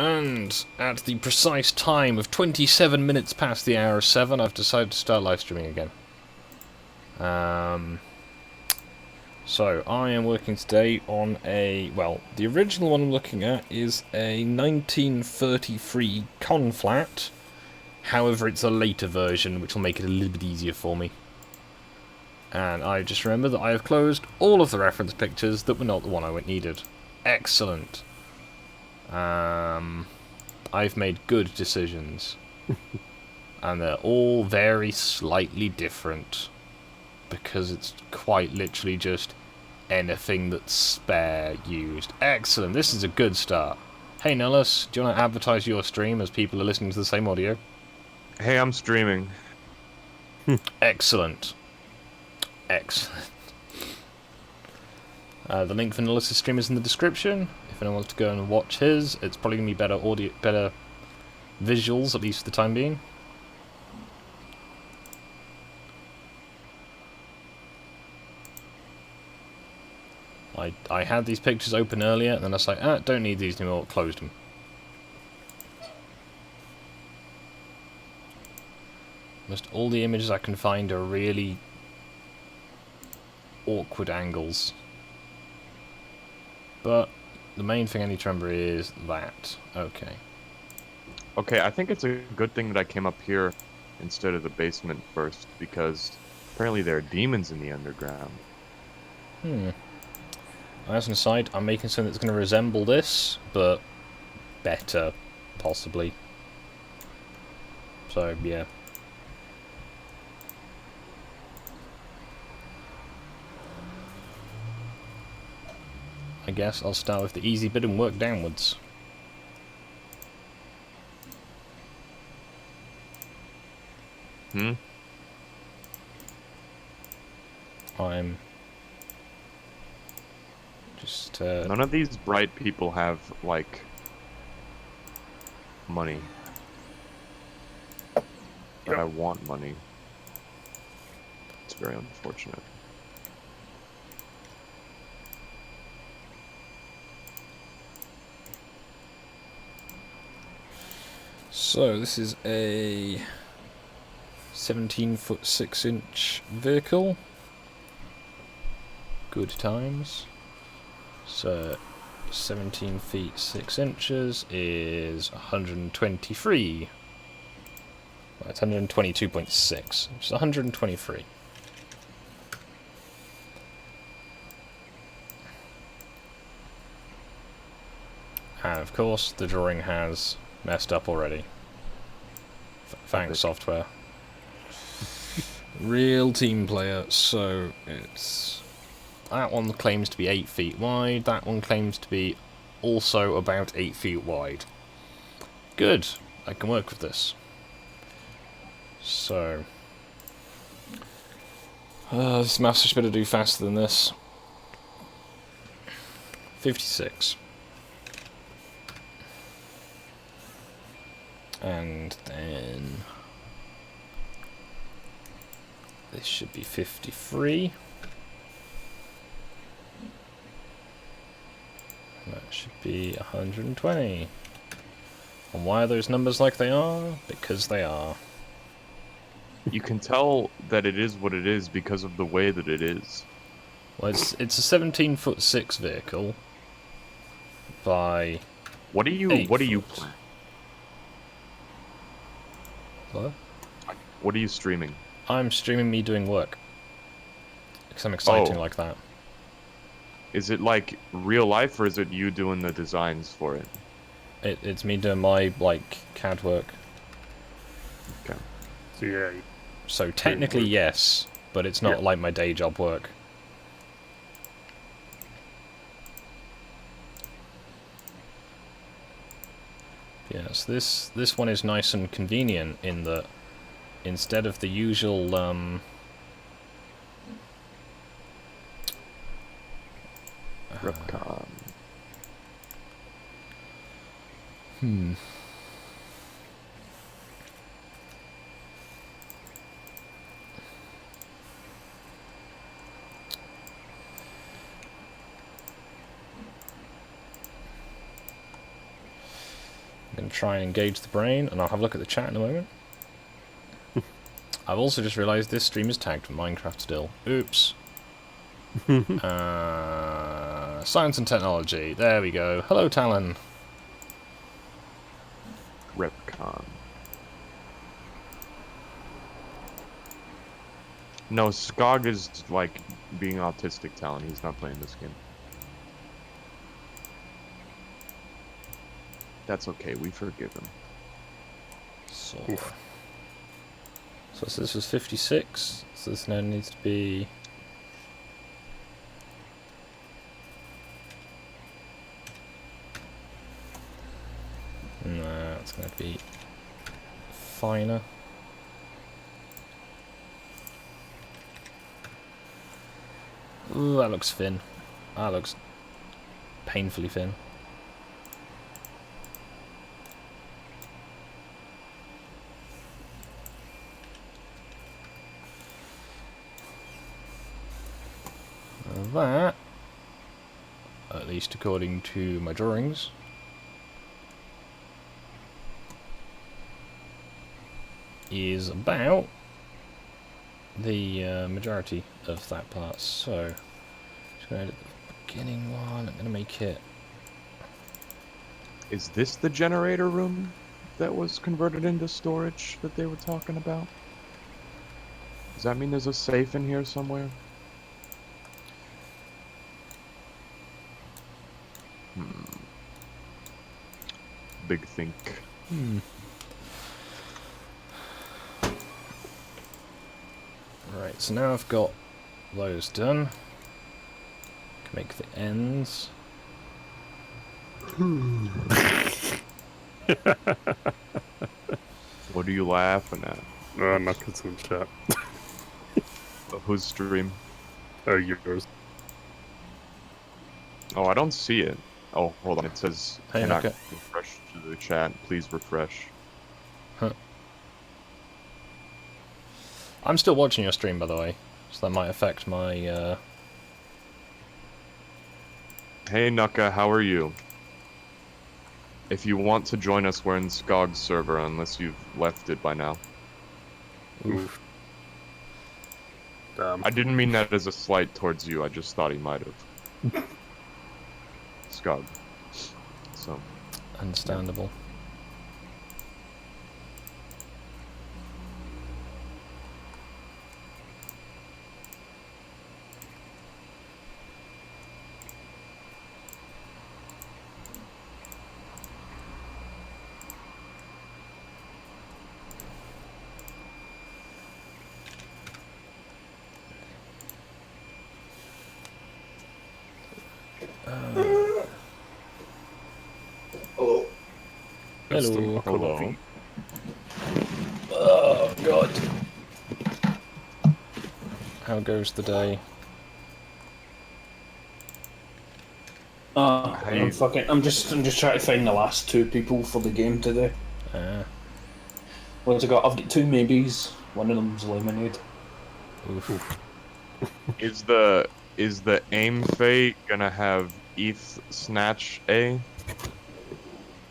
And at the precise time of 27 minutes past the hour of 7, I've decided to start live streaming again. So, I am working today on well, the original one I'm looking at is a 1933 conflat. However, it's a later version, which will make it a little bit easier for me. And I just remember that I have closed all of the reference pictures that were not the one I needed. Excellent. I've made good decisions. And they're all very slightly different. Because it's quite literally just anything that's spare used. Excellent, this is a good start. Hey Nellis, do you want to advertise your stream as people are listening to the same audio? Hey, I'm streaming. Excellent. Excellent. The link for Nellis' stream is in the description. If anyone wants to go and watch his, it's probably going to be better audio, better visuals, at least for the time being. I had these pictures open earlier, and then I was like, don't need these anymore, closed them. Almost all the images I can find are really awkward angles. But the main thing I need to remember is that. Okay. Okay, I think it's a good thing that I came up here instead of the basement first, because apparently there are demons in the underground. As an aside, I'm making something that's going to resemble this, but better, possibly. So, yeah. I guess I'll start with the easy bit and work downwards. I'm just None of these bright people have, like, money. But I want money. It's very unfortunate. So this is a 17-foot 6-inch vehicle. Good times. So 17 feet 6 inches is 123. Well, it's 122.6. It's 123. And of course, the drawing has messed up already. Thanks, software. Real team player, so it's... That one claims to be 8 feet wide, that one claims to be also about 8 feet wide. Good, I can work with this. So... this mouse should better do faster than this. 56. And then... This should be 53. That should be 120. And why are those numbers like they are? Because they are. You can tell that it is what it is because of the way that it is. Well, it's a 17-foot 6 vehicle by... What are you What? What are you streaming? I'm streaming me doing work. Because I'm exciting like that. Is it like real life, or is it you doing the designs for it? It's me doing my, like, CAD work. Okay. So yeah. So technically yes, but it's not like my day job work. Yes, this one is nice and convenient in that instead of the usual Repcon. I'm going to try and engage the brain, and I'll have a look at the chat in a moment. I've also just realised this stream is tagged for Minecraft still. Oops. Science and technology. There we go. Hello, Talon. Repcon. No, Skog is like being autistic, Talon. He's not playing this game. That's okay. We forgive him. So this was 56. So this now needs to be... No, it's going to be finer. Ooh, that looks thin. That looks painfully thin. That, at least according to my drawings, is about the majority of that part. So, just going to edit the beginning one. I'm going to make it... Is this the generator room that was converted into storage that they were talking about? Does that mean there's a safe in here somewhere? Big think. Right, so now I've got those done. Can make the ends. What are you laughing at? I'm not getting some chat. Whose stream? Yours. Oh, I don't see it. Oh, hold on. It says Hey, cannot okay. refresh to the chat. Please refresh. Huh. I'm still watching your stream, by the way, so that might affect my... Hey, Nuka, how are you? If you want to join us, we're in Skog's server, unless you've left it by now. Oof. Damn. I didn't mean that as a slight towards you. I just thought he might have. Skog. So. Understandable. Hello. Hello. Hello. Oh God. How goes the day? I'm fucking. I'm just trying to find the last two people for the game today. What's I got? I've got two maybes. One of them's lemonade. Oof. Is the aim fate gonna have ETH snatch A?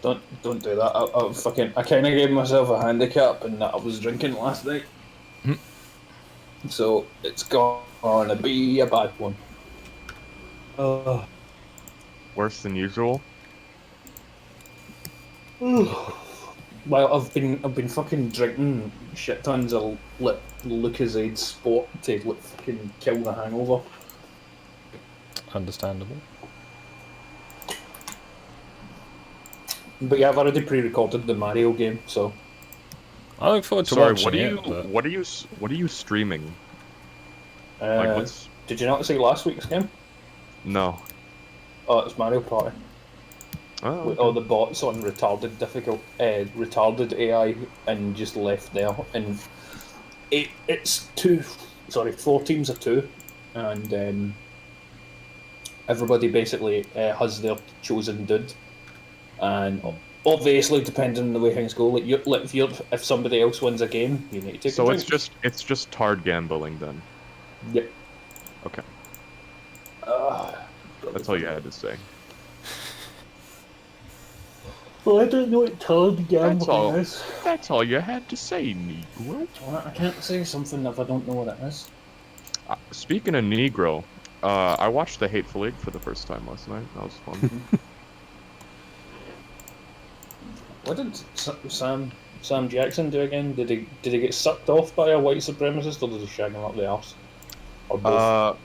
Don't do that. I kind of gave myself a handicap in that I was drinking last night. So it's gonna be a bad one. Worse than usual? Well, I've been fucking drinking shit tons of Lucozade Sport to fucking kill the hangover. Understandable. But yeah, I've already pre-recorded the Mario game, so. I look forward to Sorry, watching it. But... what are you streaming? Like what's... Did you not see last week's game? No. Oh, it's Mario Party. Oh, With all the bots on retarded retarded AI and just left there. And it's 4 teams of 2, and everybody basically has their chosen dude. And obviously, depending on the way things go, if somebody else wins a game, you need to take a drink. So it's just tard gambling then. Yep. Okay. That's all you had to say. Well, I don't know what tall That's gambling all. is. That's all you had to say, Negro. Well, I can't say something if I don't know what it is. Speaking of Negro, I watched The Hateful Eight for the first time last night. That was fun. What did Sam Jackson do again? Did he get sucked off by a white supremacist, or did he shag him up the arse? Or both?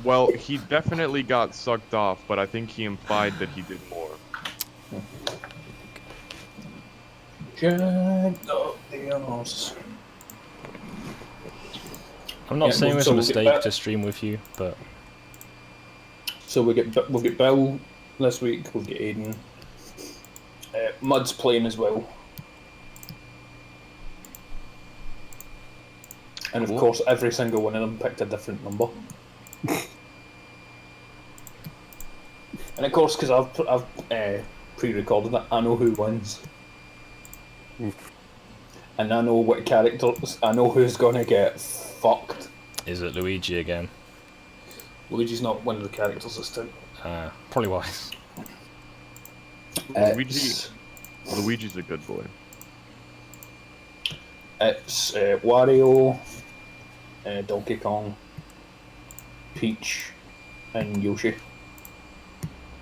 Well, he definitely got sucked off, but I think he implied that he did more. Shagged up the arse. I'm not Yeah, saying it was so a we'll get mistake back- to stream with you, but So we'll get Bill this week. We'll get Aiden. Mud's playing as well. And of Cool. course, every single one of them picked a different number. And of course, because I've pre-recorded it, I know who wins, Oof. and I know what characters. I know who's gonna get fucked. is it Luigi again? Luigi's not one of the characters this time. Probably wise. Luigi's a good boy. It's Wario, Donkey Kong, Peach, and Yoshi.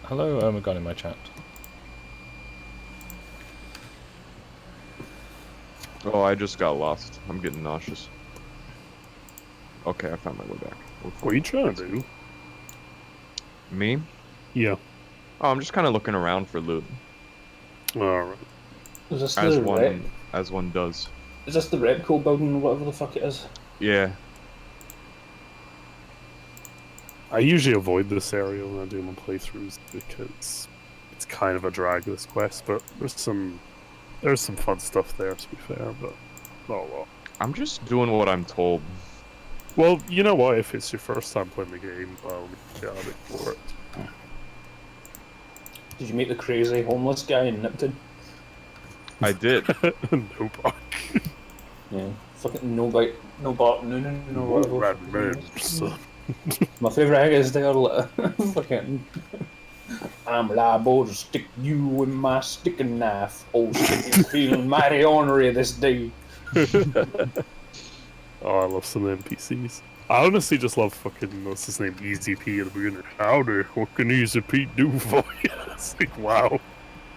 Hello, Omegon in my chat. Oh, I just got lost. I'm getting nauseous. Okay, I found my way back. What are you trying to do? Me? Yeah. Oh, I'm just kind of looking around for loot, Alright. Is this as the rep? one does. Is this the Repco building, or whatever the fuck it is? Yeah. I usually avoid this area when I do my playthroughs because it's kind of a drag, this quest, but there's some fun stuff there, to be fair, but not a lot. I'm just doing what I'm told. Well, you know what, if it's your first time playing the game, get out for it. Did you meet the crazy homeless guy in Nipton? I did. No bark. Yeah. Fucking no bite, no bark, no, whatever. Red man, son. My favourite thing is they're like, fucking. I'm liable to stick you with my sticking knife. Oh, stick feeling mighty ornery this day. Oh, I love some NPCs. I honestly just love fucking, what's his name, Easy P at the beginning. Howdy, what can Easy P do for you? It's like, wow.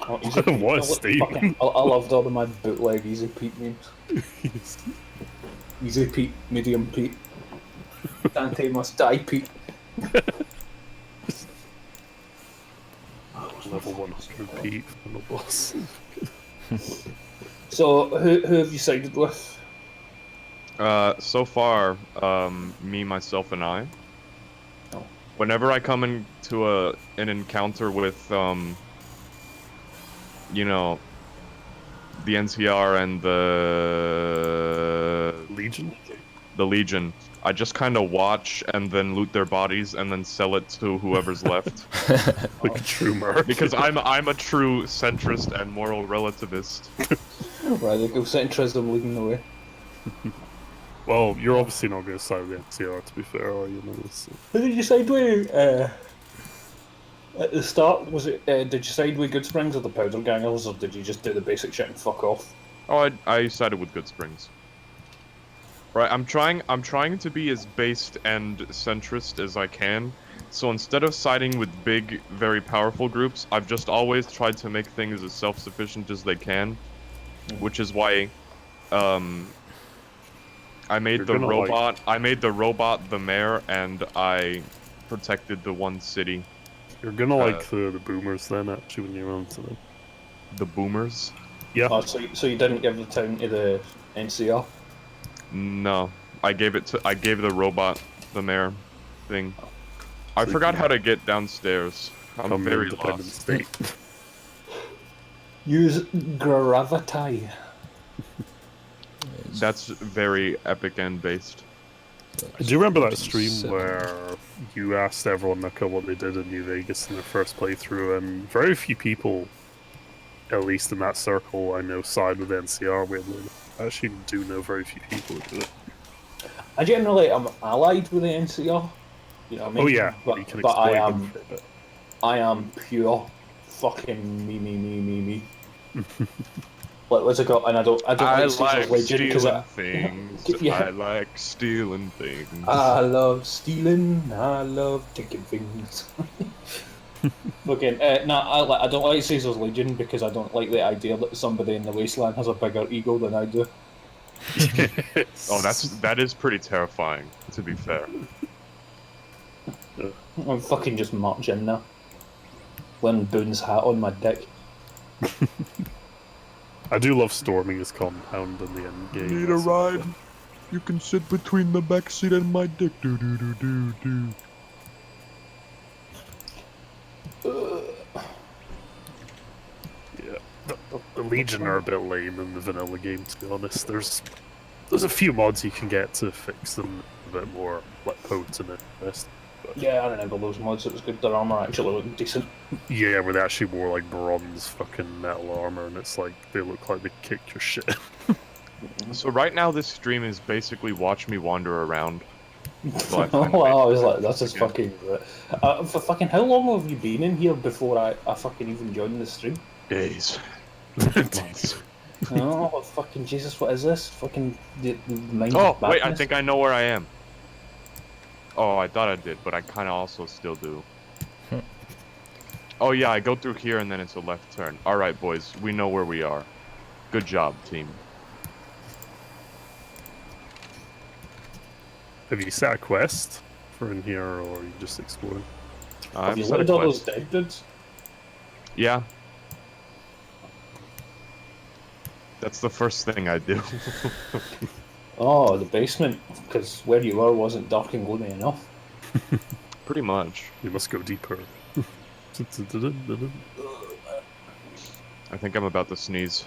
Oh, Easy Pete. What a I statement. loved all of my bootleg Easy Pete memes. Easy Pete, medium Pete. Dante must die Pete. Level 100 P, final boss. So, who have you sided with? So far, me, myself, and I. Oh. Whenever I come into an encounter with, you know, the NCR and the Legion? I just kind of watch and then loot their bodies and then sell it to whoever's left. Like a true merc. Because I'm a true centrist and moral relativist. Right, they go centrism leading the way. Well, you're obviously not going to side with the NCR, to be fair, are you? No, so. Who did you side with? At the start, was it? Did you side with Good Springs or the Powder Gangers, or did you just do the basic shit and fuck off? Oh, I sided with Good Springs. Right, I'm trying to be as based and centrist as I can. So instead of siding with big, very powerful groups, I've just always tried to make things as self-sufficient as they can, which is why, I made the robot. I made the robot the mayor, and I protected the one city. You're gonna like the boomers then, actually, when you run to them. The boomers? Yeah. Oh, so you didn't give the town to the NCR? No, I gave the robot the mayor thing. I forgot how to get downstairs. I'm very independent lost. state. Use gravity. That's very epic end based. Do you remember that stream where you asked everyone what they did in New Vegas in their first playthrough, and very few people, at least in that circle, I know, side with NCR. Weirdly, I actually do know very few people who do it. I generally am allied with the NCR. You know what I mean? Oh yeah, but, you can but exploit them for a bit. I am pure fucking me. What's it called? And I don't I like Caesar's like Legend because stealing things. Yeah. I like stealing things. I love stealing. I love taking things. Fucking no, I don't like Caesar's Legend because I don't like the idea that somebody in the wasteland has a bigger ego than I do. Oh, that is pretty terrifying, to be fair. I'm fucking just march in there, wearing Boone's hat on my dick. I do love storming his compound in the end game. Need a ride? You can sit between the back seat and my dick. Do do do do do. Yeah, the Legion are a bit lame in the vanilla game, to be honest. There's a few mods you can get to fix them a bit more like potent and best. Yeah, I remember those mods. It was good. Their armor actually looked decent. Yeah, where they actually wore like bronze fucking metal armor, and it's like they look like they kicked your shit. So right now this stream is basically watch me wander around. Oh, I was like, that's just fucking. For fucking how long have you been in here before I fucking even joined the stream? Days. Oh, fucking Jesus, what is this? Fucking the mind Oh, of wait, I madness? think I know where I am. Oh, I thought I did, but I kind of also still do. Oh yeah, I go through here and then it's a left turn. Alright, boys, we know where we are. Good job, team. Have you set a quest for in here, or are you just exploring? Have you set a looked at all those quest. dead dudes? Yeah. That's the first thing I do. Oh, the basement, because where you were wasn't dark and gloomy enough. Pretty much. You must go deeper. I think I'm about to sneeze.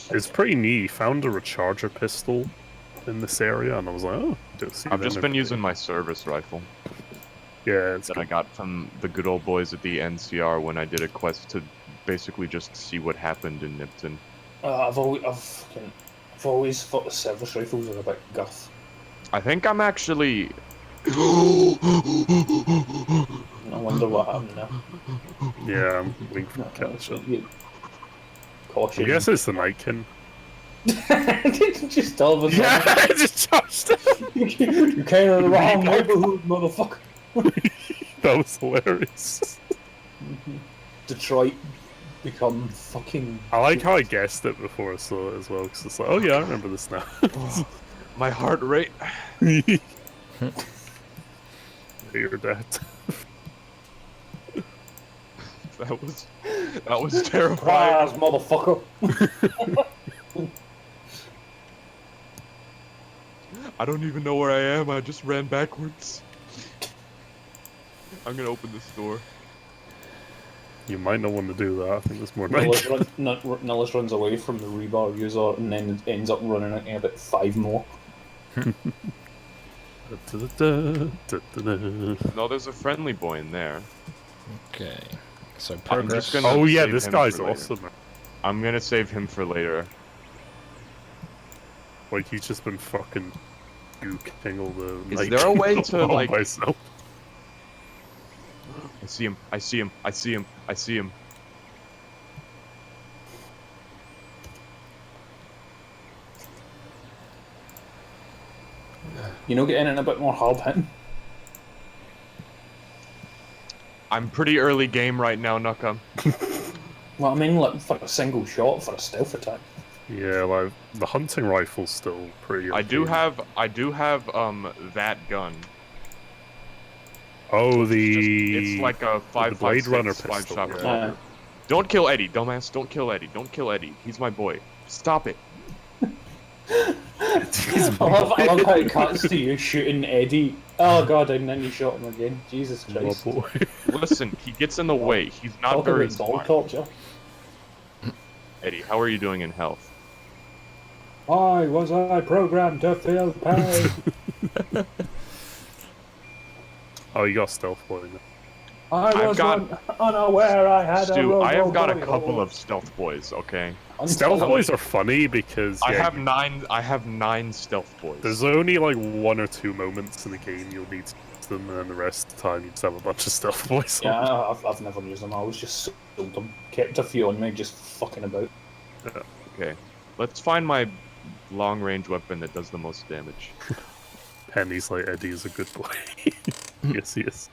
It's pretty neat. Found a recharger pistol in this area, and I was like, oh, don't see I've them just been every using day. my service rifle Yeah, it's that good. I got from the good old boys at the NCR when I did a quest to basically just see what happened in Nipton. I've always thought the service rifles are a bit guff. I think I'm actually... I wonder what happened now. Yeah, I'm waiting for the catch up. Caution. I guess it's the Nightkin. Just all of a sudden. Yeah, I just touched it. You came in the wrong neighborhood, motherfucker. That was hilarious. Detroit become fucking. I like how I guessed it before I saw it as well, because it's like, oh yeah, I remember this now. My heart rate... You're dead. That was terrifying. Surprise, motherfucker. I don't even know where I am. I just ran backwards. I'm gonna open this door. You might not want to do that. I think there's more Nillis runs away from the rebar user and then ends up running into about 5 more. No, there's a friendly boy in there. Okay. So I'm progress. just gonna Oh yeah, save this him guy's for later. awesome. I'm gonna save him for later. Like he's just been fucking gook-ing all the Is night there a way all to, by like- himself. I see him. I see him. I see him. I see him. You know, getting in a bit more hard hitting. I'm pretty early game right now, Nuka. Well, I mean, like for a single shot for a stealth attack. Yeah, like the hunting rifle's still pretty. I do okay. have that gun. Oh, It's like a the Blade Runner 5.56 pistol, 5-shot yeah. revolver. Don't kill Eddie, dumbass. Don't kill Eddie. Don't kill Eddie. He's my boy. Stop it. I love how it cuts to you shooting Eddie. Oh god, and then you shot him again. Jesus my Christ. boy. Listen, he gets in the way. He's not Talk very about dog smart. torture. Eddie, how are you doing in health? Why was I programmed to feel pain? Oh, you got stealth boy now. I was unaware I had a Stu, I have got a robo couple boy. of stealth boys, okay? Stealth Until- boys are funny because I yeah, have nine stealth boys. there's only like 1 or 2 moments in the game you'll need stealth them, and then the rest of the time you just have a bunch of stealth boys. Yeah, on. I've never used them. I was just sold them. Kept a few on me, just fucking about. Okay, let's find my long-range weapon that does the most damage. Penny's like, Eddie is a good boy. Yes, he is.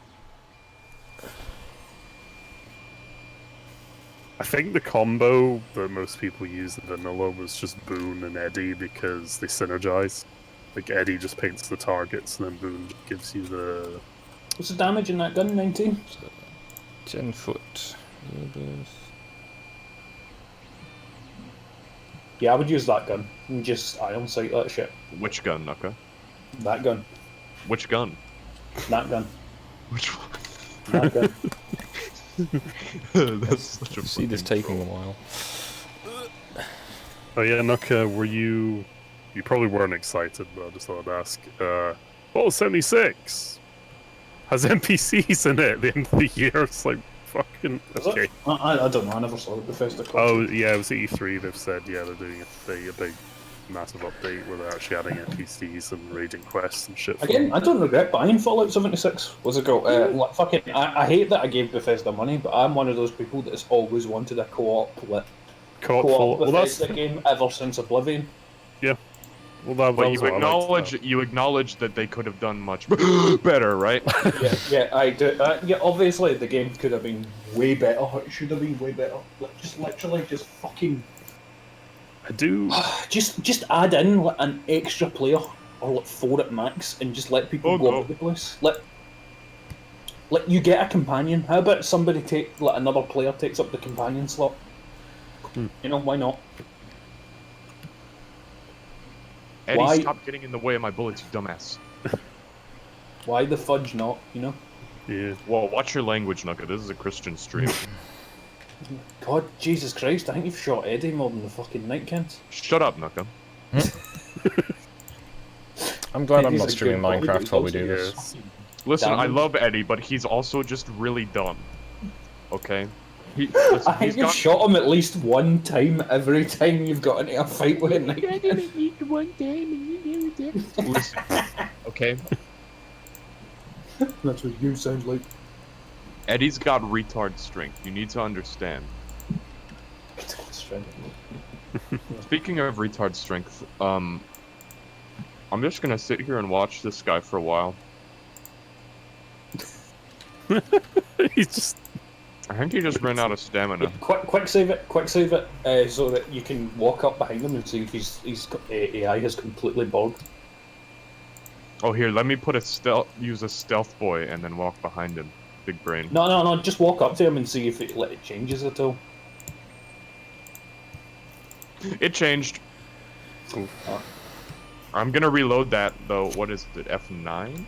I think the combo that most people use in vanilla was just Boone and Eddie because they synergize. Like Eddie just paints the targets and then Boone gives you the... What's the damage in that gun? 19? 10 foot. Yeah, I would use that gun. And just iron sight that shit. Which gun, Nuka? That gun. Which gun? That gun. Which one? That gun. That's such a See this fucking taking a troll. while. Oh yeah, Nuka, were you... You probably weren't excited, but I just thought I'd ask. Fallout 76 has NPCs in it at the end of the year. It's like, fucking... Is Okay. it? I don't know, I never saw it Bethesda. Oh, yeah, it was at E3. They've said, yeah, they're doing a big, massive update where they're actually adding NPCs and raiding quests and shit. Again, I don't regret buying Fallout 76. What's it called? Like, fucking, I hate that I gave Bethesda money, but I'm one of those people that's always wanted a co-op Co-op. Well, that's... Bethesda game ever since Oblivion. Yeah. Well, that But was you what I liked about you acknowledge that they could have done much better, right? Yeah, I do. Yeah, obviously the game could have been way better. It should have been way better. Like, just literally, just fucking, I do... just add in like, an extra player or like 4 at max, and just let people Oh, go no. up the place. Like you get a companion. How about somebody take like another player takes up the companion slot? You know, why not? Eddie, Why- stop getting in the way of my bullets, you dumbass. Why the fudge not? You know. Yeah. Whoa, watch your language, Nuka. This is a Christian stream. God, Jesus Christ! I think you've shot Eddie more than the fucking Nightkins. Shut up, Nuka. I'm glad I'm He's not a streaming good boy, but Minecraft while we he's do also- this. Listen, I Damn. love Eddie, but he's also just really dumb. Okay? Listen, I think he's you've got... shot him at least one time every time you've got into a fight with a Nightkins. Listen, okay? That's what you sound like. Eddie's got retard strength. You need to understand. Speaking of retard strength, I'm just gonna sit here and watch this guy for a while. He's just... I think he just ran out of stamina. Quick save it, so that you can walk up behind him and see if his AI has completely bogged. Oh, here, let me use a stealth boy and then walk behind him. Big brain. No, just walk up to him and see if it changes at all. It changed. Ooh. I'm gonna reload that though. What is it? F9?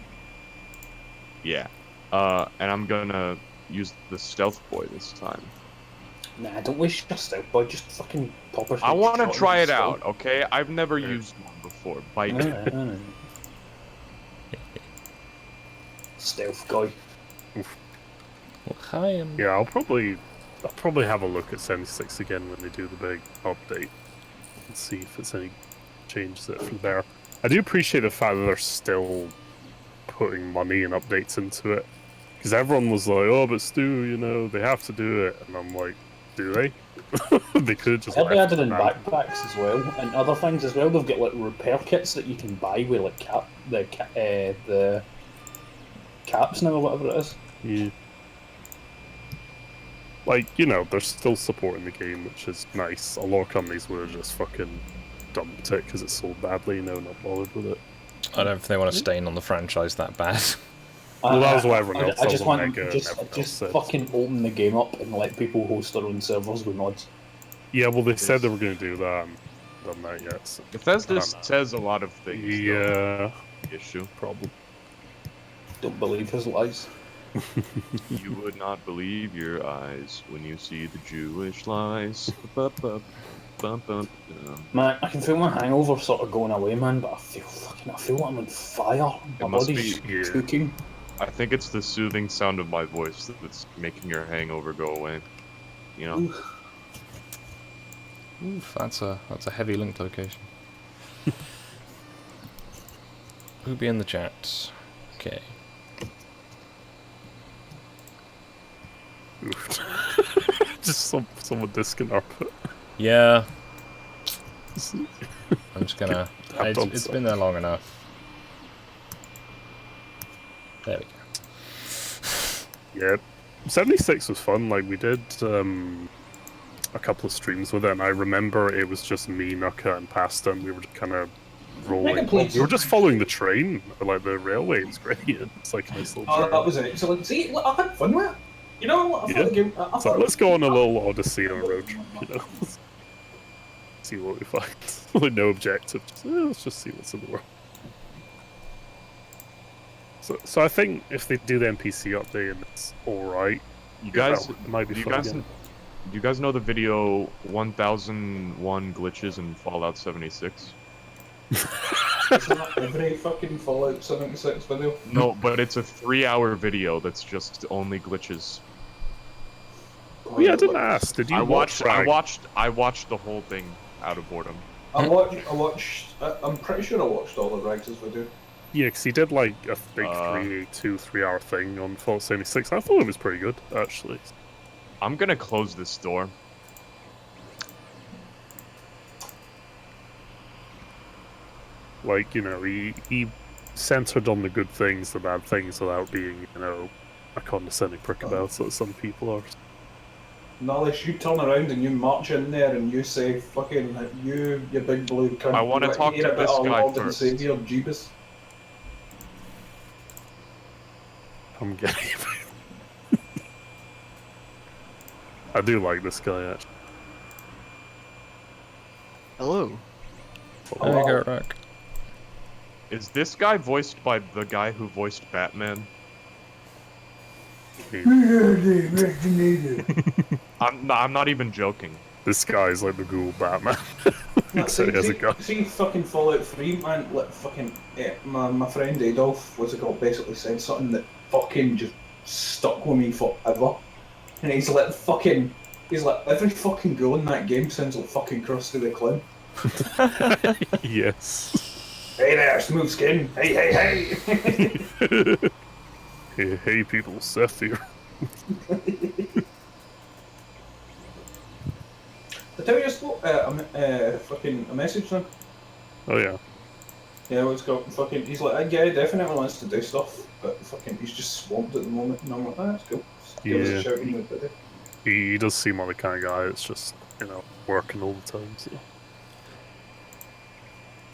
Yeah. And I'm gonna use the stealth boy this time. Nah, don't waste your stealth boy, just fucking pop a I want to shot try in it the out, okay? I've never used one before. Bite me. skull. Stealth guy. Well, hi, Yeah, I'll probably have a look at 76 again when they do the big update and see if it's any changes it from there. I do appreciate the fact that they're still putting money and updates into it, because everyone was like, "Oh, but Stu, you know, they have to do it," and I'm like, "Do they? They could have just." They'll be left added in it now. backpacks as well, and other things as well. They've got like repair kits that you can buy with like the caps now or whatever it is. Yeah. Like, you know, they're still supporting the game, which is nice. A lot of companies would have just fucking dumped it because it's sold badly, you know, not bothered with it. I don't know if they want to stain on the franchise that bad. Well, that was what everyone else I just says on want Mega them and just everyone else said. fucking open the game up and let people host their own servers with mods. Yeah, well, they said they were going to do that. And done that yet. So. Bethesda I don't know. says a lot of things. though. Yeah, Issue. problem. Don't believe his lies. You would not believe your eyes when you see the Jewish lies. Ba-ba-ba, bum-bum, Man, I can feel my hangover sort of going away, man, but I feel like I'm on fire. It My must body's be- yeah. cooking. I think it's the soothing sound of my voice that's making your hangover go away. You know? Oof, that's a heavy link location. Who be in the chat? Okay. Oof. Just someone discing our put. Yeah. I'm just gonna... I've done It's so. been there long enough. There we go. Yeah, 76 was fun. Like we did a couple of streams with it, and I remember it was just me, Nuka, and Pasta, and we were just kind of rolling. We were just following the train, or like the railway. It's great. It's like a nice little Oh, journey. that was excellent. See, look, I had fun with it. You know what? I thought the game. I So thought let's go on a little odyssey on a road trip. You know, see what we find. Like no objective. Just, let's just see what's in the world. So I think if they do the NPC update and it's all right, You guys, that might be do you fun guys, again. do you guys know the video 1001 glitches in Fallout 76? Isn't that every fucking Fallout 76 video? No, but it's a 3-hour video that's just only glitches. Oh, yeah, I didn't ask. Did you I watch watched the whole thing out of boredom. I'm pretty sure I watched all of Rags' video. Yeah, because he did like a big 3-hour thing on Fallout 76. I thought it was pretty good, actually. I'm gonna close this door. Like, you know, he centered on the good things, the bad things, without being, you know, a condescending prick about it, some people are. Unless you turn around and you march in there and you say, fucking, you big blue cunt. I wanna talk to this guy Lord and first. Savior, Jeebus. I'm getting I do like this guy, actually. Hello. There you go, Rack. Is this guy voiced by the guy who voiced Batman? I'm not even joking. This guy's like the ghoul Batman. See, He has a gun. see fucking Fallout 3, man, like fucking, my friend Adolf, what's it called, basically said something that fucking just stuck with me forever. And he's like, every fucking girl in that game sounds like fucking Krusty the Clown. Yes. Hey there, smooth skin. Hey, hey, hey. Hey, people, Seth here. I tell you fucking a message then. Oh, yeah. Yeah, it's got fucking. He's like, that guy definitely wants to do stuff, but fucking, he's just swamped at the moment. And I'm like, that's cool. Just give us a Yeah. shout when you're ready. He does seem like the kind of guy that's just, you know, working all the time, so.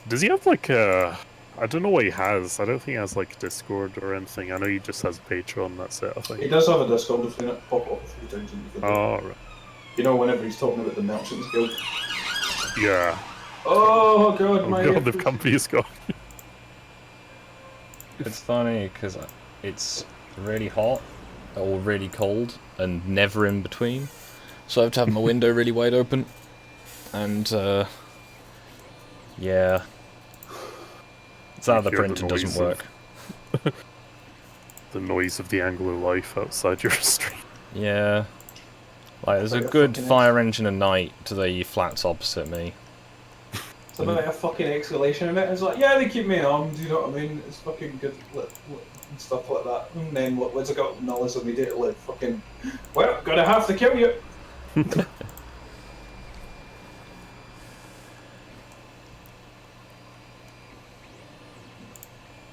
Does he have like a... I don't know what he has. I don't think he has like Discord or anything. I know he just has Patreon, that's it, I He think. does have a Discord if you pop up a few times in the video. Oh, right. You know, whenever he's talking about the Merchants Guild. Yeah. Oh god, Oh my god, the company is gone. It's funny because it's really hot or really cold and never in between. So I have to have my window really wide open. And, yeah. It's out of the You hear the printer doesn't noise work. The noise of the Anglo life outside your street. Yeah. Like, there's a Like a good fucking fire engine at night to the flats opposite me. It's about a fucking escalation in it. It's like, yeah, they keep me armed, you know what I mean? It's fucking good, and stuff like that. And then, what's it got? Nullis immediately, fucking, well, gonna have to kill you.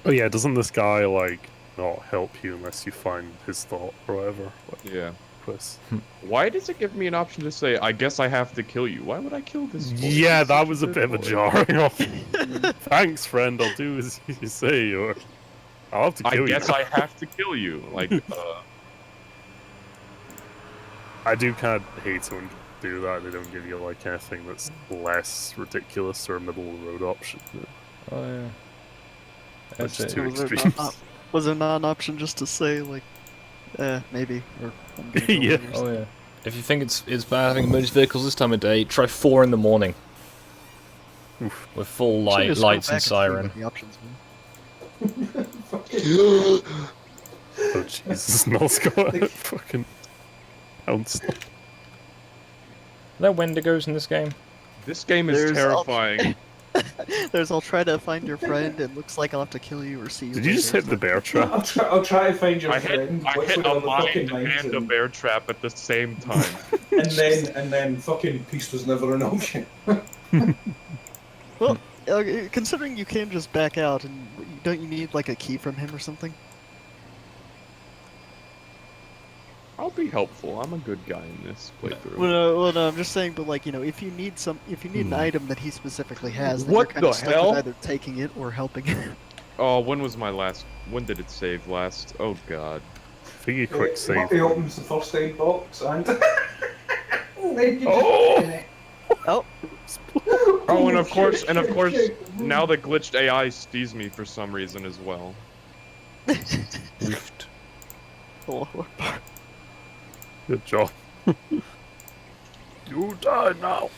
Oh yeah, doesn't this guy, like, not help you unless you find his thought or whatever? Like, Yeah. Chris. Why does it give me an option to say, I guess I have to kill you? Why would I kill this boy? Yeah, He's that such was a good bit of a boy. jarring off. Thanks, friend, I'll do as you say, or I'll have to I kill guess you. I have to kill you. Like, I do kind of hate when they do that. They don't give you, like, anything that's less ridiculous or a middle-of-the-road option. Oh, yeah. That's That's too it. Was there, extreme. was there not an option just to say, like, maybe, or... I'm gonna go Yeah. in or Oh, yeah. If you think it's bad having emergency vehicles this time of day, try 4 in the morning. Oof. With full Should just go lights back and see siren. what the options were. Oh, Jesus, Null's got a fucking ounce. Are there Wendigos in this game? this game is There's terrifying. There's I'll try to find your friend. It looks like I'll have to kill you or see you Did you just later. hit the bear trap? I'll try to find your I hit, friend. I Which hit one a of the fucking mine mines and a bear trap at the same time. and then fucking peace was never an option. Well, considering you can just back out, and don't you need like a key from him or something? I'll be helpful. I'm a good guy in this playthrough. Well, no, I'm just saying, but like, if you need an item that he specifically has, then What you're kind the of stuck hell? with either taking it or helping him. Oh, when did it save last? Oh god. I think you quick save. He opens the first aid box and then you Oh! just Oh, Oh, and of course, now the glitched AI sees me for some reason as well. Oofed. Allahu Akbar. Good job. You die now.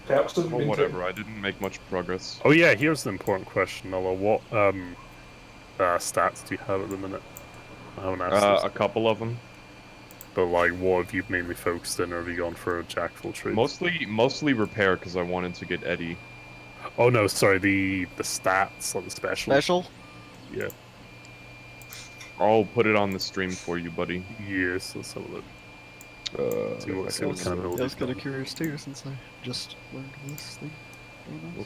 perhaps doesn't Well, mean to- whatever. I didn't make much progress. Oh yeah, here's the important question, Nola. What stats do you have at the minute? I haven't asked A this. couple of them. But like, what have you mainly focused in, or have you gone for a jack of all trades? Mostly repair because I wanted to get Eddie. Oh no, sorry, the stats, like the special. Special? Yeah. I'll put it on the stream for you, buddy. Yes, let's have a look. See what if I can- kind of I build was you've kind of done. curious too, since I just learned this thing.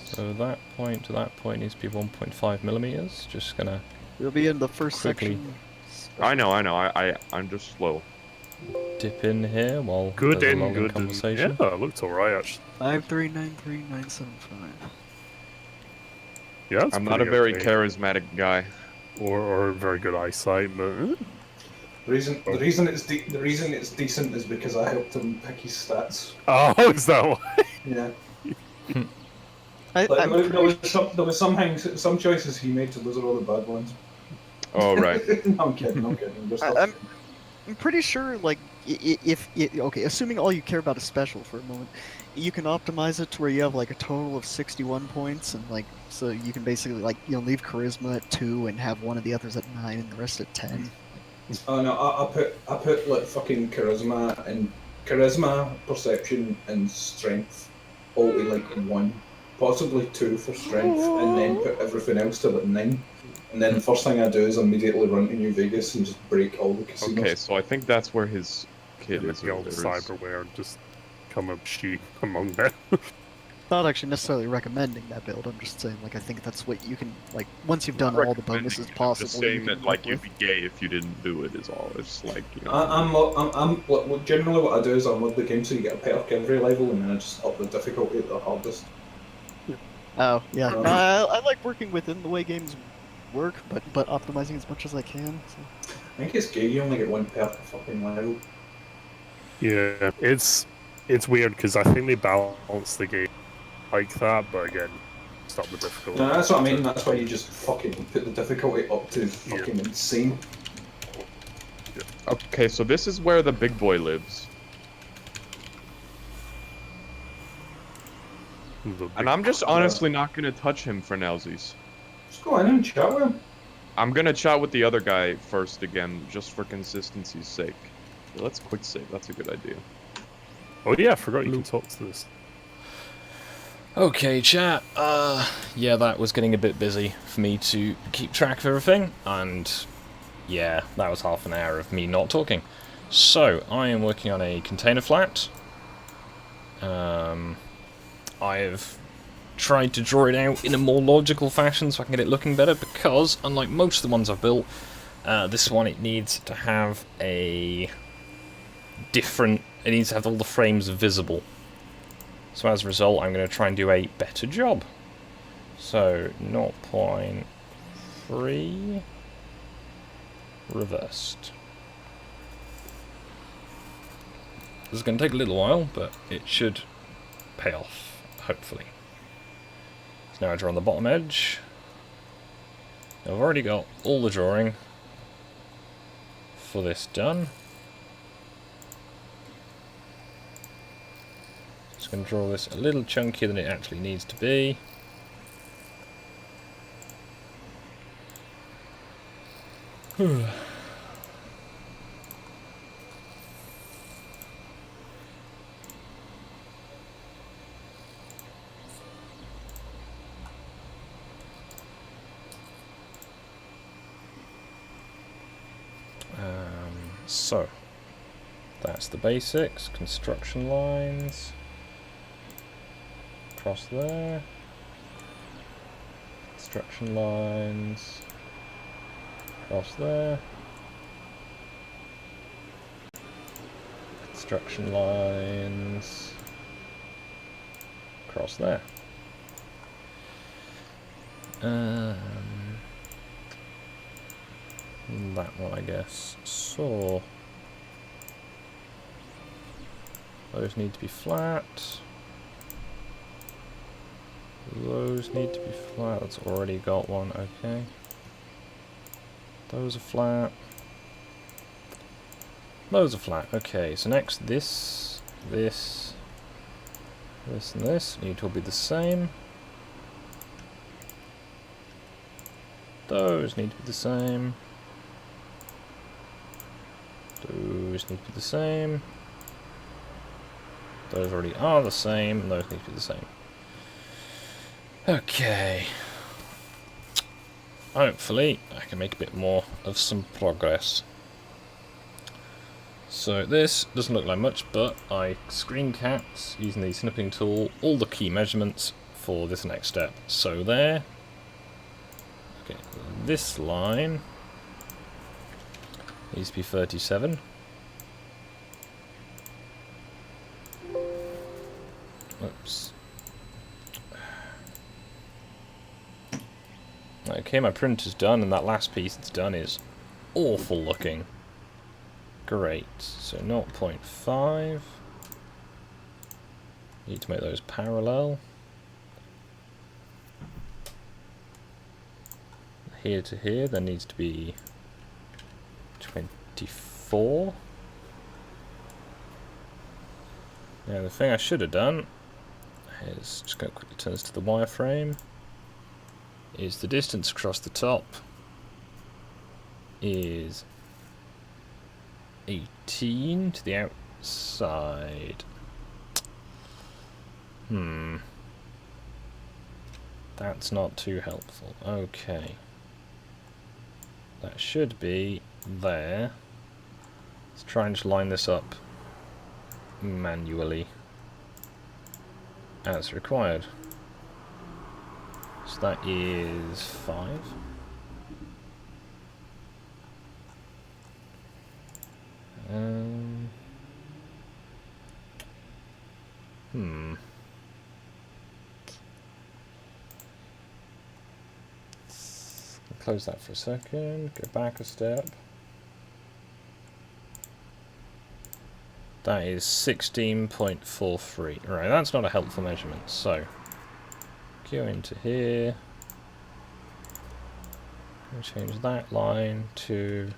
So that point to that point needs to be 1.5 millimeters. Just gonna It'll be in the first Quickly. section. I know. I'm just slow. dip in here while Good there's a in, long good in. conversation. Yeah, it looked alright actually. 5393975. Yeah, that's I'm not a pretty very okay. charismatic guy. or very good eyesight, but The reason it's decent is because I helped him pick his stats. oh, is that why? Yeah. I'm There was some choices he made, so those are all the bad ones. Oh right. No, I'm kidding. I'm just I'm pretty sure, like, okay, assuming all you care about is special for a moment, you can optimize it to where you have like a total of 61 points, and like, so you can basically like, leave charisma at 2 and have one of the others at 9 and the rest at 10. Oh no, I put like fucking charisma, perception, and strength all to like 1, possibly 2 for strength, and then put everything else to like 9. And then the first thing I do is immediately run to New Vegas and just break all the casinos. Okay, so I think that's where his kid Yeah, is. the old cyberware just come up sheep among them. Not actually necessarily recommending that build. I'm just saying, like, I think that's what you can, like, once you've done all the bonuses possible. Just saying you that can like work you'd with. be gay if you didn't do it is all. It's like you know. I'm generally what I do is I mod the game so you get a perk every level, and then I just up the difficulty at the hardest. Oh yeah, Um, no, I like working within the way games work, but optimizing as much as I can. So. I think it's gay. You only get 1 perk a fucking level. Yeah, it's weird because I think they balance the game like that, but again, it's not the difficulty. No, that's what I mean. That's why you just fucking put the difficulty up to fucking insane. Okay, so this is where the big boy lives, and I'm just honestly not gonna touch him for nowsies. Just go in and chat with him. I'm gonna chat with the other guy first again, just for consistency's sake. Let's quick save. That's a good idea. Oh yeah, I forgot you can talk to this. Okay, chat. Yeah, that was getting a bit busy for me to keep track of everything, and yeah, that was half an hour of me not talking. So, I am working on a container flat. I've tried to draw it out in a more logical fashion so I can get it looking better, because unlike most of the ones I've built, this one it needs to have a different, it needs to have all the frames visible. So as a result, I'm going to try and do a better job. So 0.3 reversed. This is going to take a little while, but it should pay off, hopefully. So now I draw on the bottom edge. I've already got all the drawing for this done. Just going to draw this a little chunkier than it actually needs to be. So, that's the basics. Construction lines. Across there. Construction lines. Across there. Construction lines. Across there. That one, I guess. So, those need to be flat. Those need to be flat. That's already got one. Okay. Those are flat. Those are flat. Okay. So next, this, and this need to all be the same. Those need to be the same. Those need to be the same. Those already are the same, and those need to be the same. Okay. Hopefully, I can make a bit more of some progress. So this doesn't look like much, but I screen capped, using the snipping tool, all the key measurements for this next step. So there. Okay, this line needs to be 37. Oops. Okay, my printer's done, and that last piece it's done is awful looking. Great. So 0.5. Need to make those parallel. Here to here, there needs to be 24. Now the thing I should have done is, just going to quickly turn this to the wireframe, is the distance across the top is 18 to the outside. That's not too helpful. Okay. That should be there. Let's try and just line this up manually as required. So that is 5. Close that for a second, go back a step. That is 16.43. Right, that's not a helpful measurement. So, go into here. I'll change that line to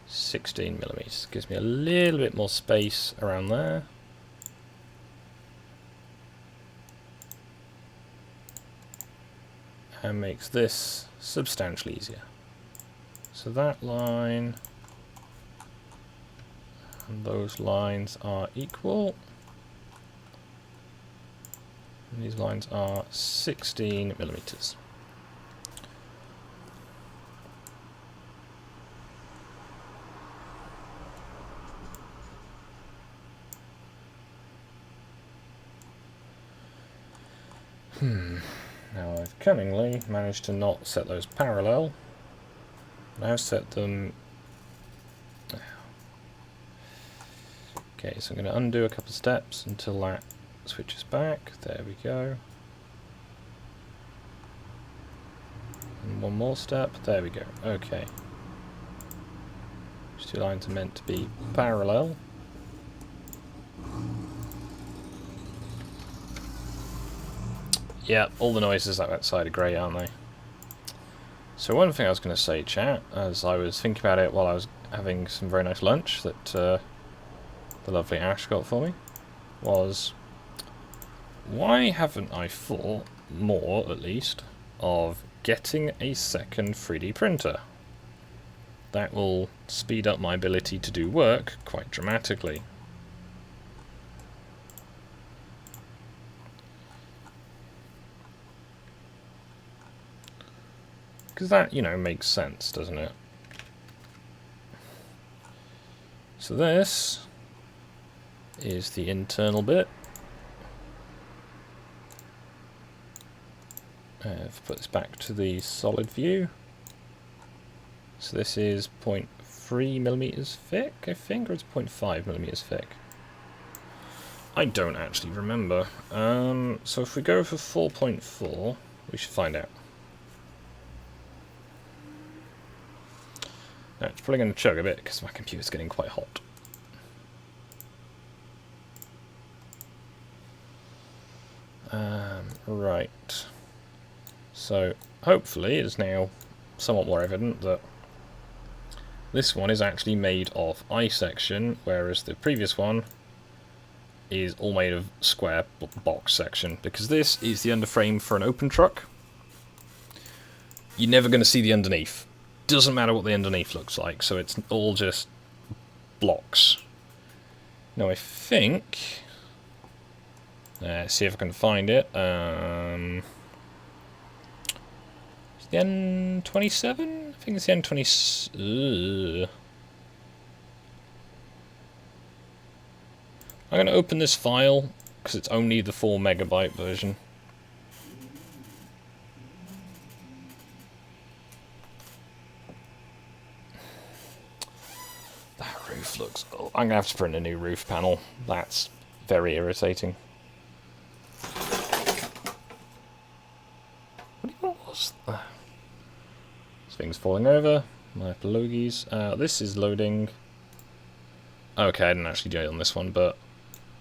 16 millimeters. Gives me a little bit more space around there. And makes this substantially easier. So that line and those lines are equal. And these lines are 16 millimeters. Now I've cunningly managed to not set those parallel. Now set them... Okay, so I'm going to undo a couple of steps until that switches back. There we go. And one more step. There we go. Okay. These two lines are meant to be parallel. Yeah, all the noises outside are great, aren't they? So one thing I was going to say, chat, as I was thinking about it while I was having some very nice lunch that the lovely Ash got for me, was why haven't I thought more, at least, of getting a second 3D printer? That will speed up my ability to do work quite dramatically. Because that, you know, makes sense, doesn't it? So this is the internal bit. I've put this back to the solid view. So this is 0.3 millimeters thick, I think, or it's 0.5 millimeters thick. I don't actually remember. So if we go for 4.4, we should find out. Now, it's probably going to chug a bit because my computer's getting quite hot. Right. So, hopefully it is now somewhat more evident that this one is actually made of I-section, whereas the previous one is all made of square box section, because this is the underframe for an open truck. You're never going to see the underneath. Doesn't matter what the underneath looks like, so it's all just blocks. Now I think... see if I can find it. It's the N27? I think it's the N20... I'm going to open this file, because it's only the 4 megabyte version. That roof looks... Oh, I'm going to have to print a new roof panel. That's very irritating. What was that? This thing's falling over. My apologies. This is loading. Okay, I didn't actually do it on this one, but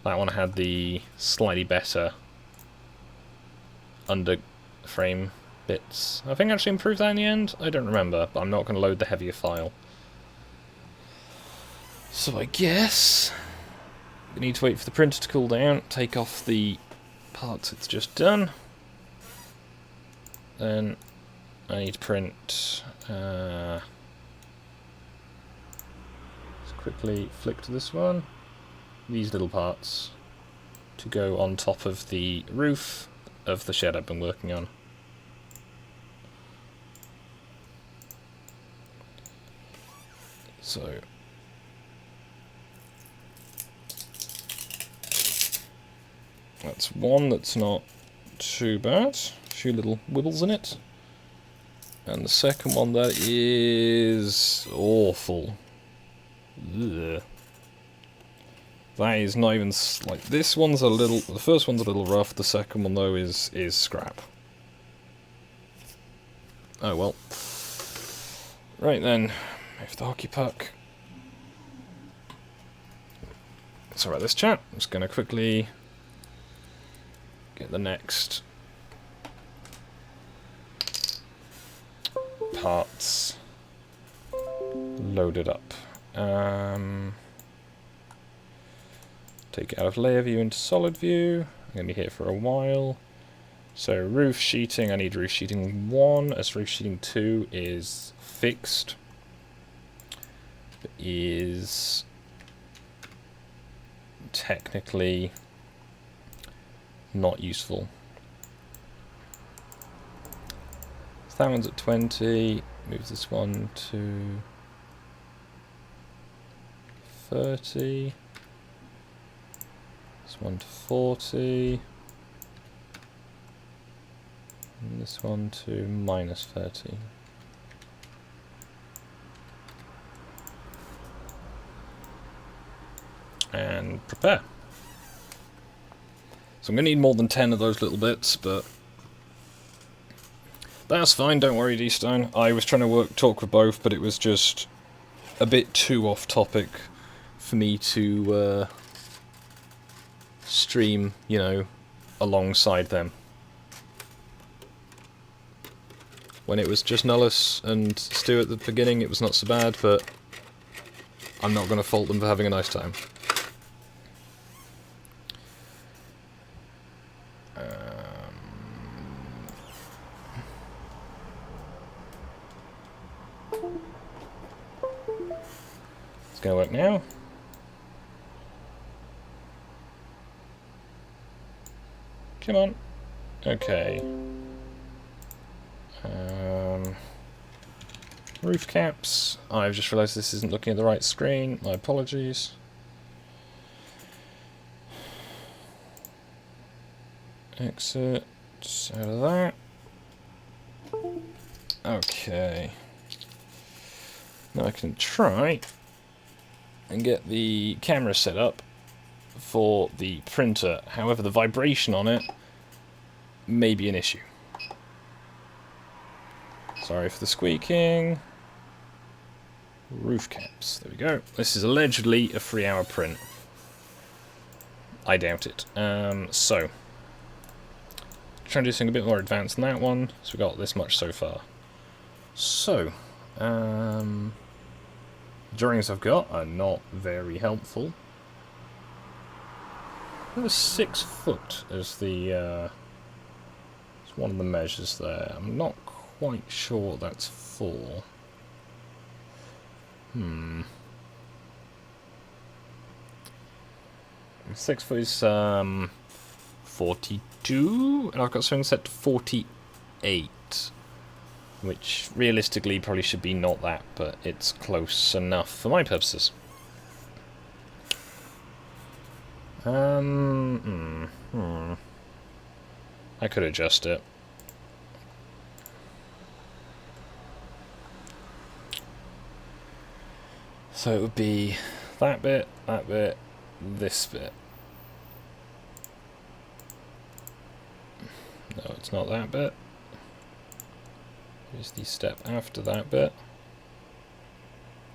that one had the slightly better underframe bits. I think I actually improved that in the end. I don't remember, but I'm not going to load the heavier file. So I guess we need to wait for the printer to cool down, take off the parts it's just done. Then I need to print... let's quickly flick to this one. These little parts to go on top of the roof of the shed I've been working on. So that's one that's not too bad. A few little wibbles in it. And the second one that is awful. Ugh. That is not even like this one's a little. The first one's a little rough. The second one though is scrap. Oh well. Right then, move the hockey puck. Sorry about this chat. I'm just gonna quickly get the next parts loaded up. Take it out of layer view into solid view. I'm going to be here for a while. So roof sheeting, I need roof sheeting 1, as roof sheeting 2 is fixed. It is technically not useful. So that one's at 20, move this one to 30. This one to 40. And this one to minus 30. And prepare. So I'm going to need more than 10 of those little bits, but that's fine, don't worry, D-Stone. I was trying to talk with both, but it was just a bit too off topic for me to stream, you know, alongside them. When it was just Nullus and Stu at the beginning, it was not so bad, but I'm not going to fault them for having a nice time. It's going to work now. Come on. Okay. Roof caps. I've just realised this isn't looking at the right screen. My apologies. Exit out of that. Okay. Now I can try and get the camera set up for the printer. However, the vibration on it may be an issue. Sorry for the squeaking. Roof caps. There we go. This is allegedly a 3-hour print. I doubt it. So, try and do something a bit more advanced than that one. So we got this much so far. So, drawings I've got are not very helpful. There was 6 foot as the as one of the measures there. I'm not quite sure what that's for. 6 foot is 42, and I've got something set to 48, which realistically probably should be not that, but it's close enough for my purposes. I could adjust it. So it would be that bit, this bit. No, it's not that bit. Here's the step after that bit.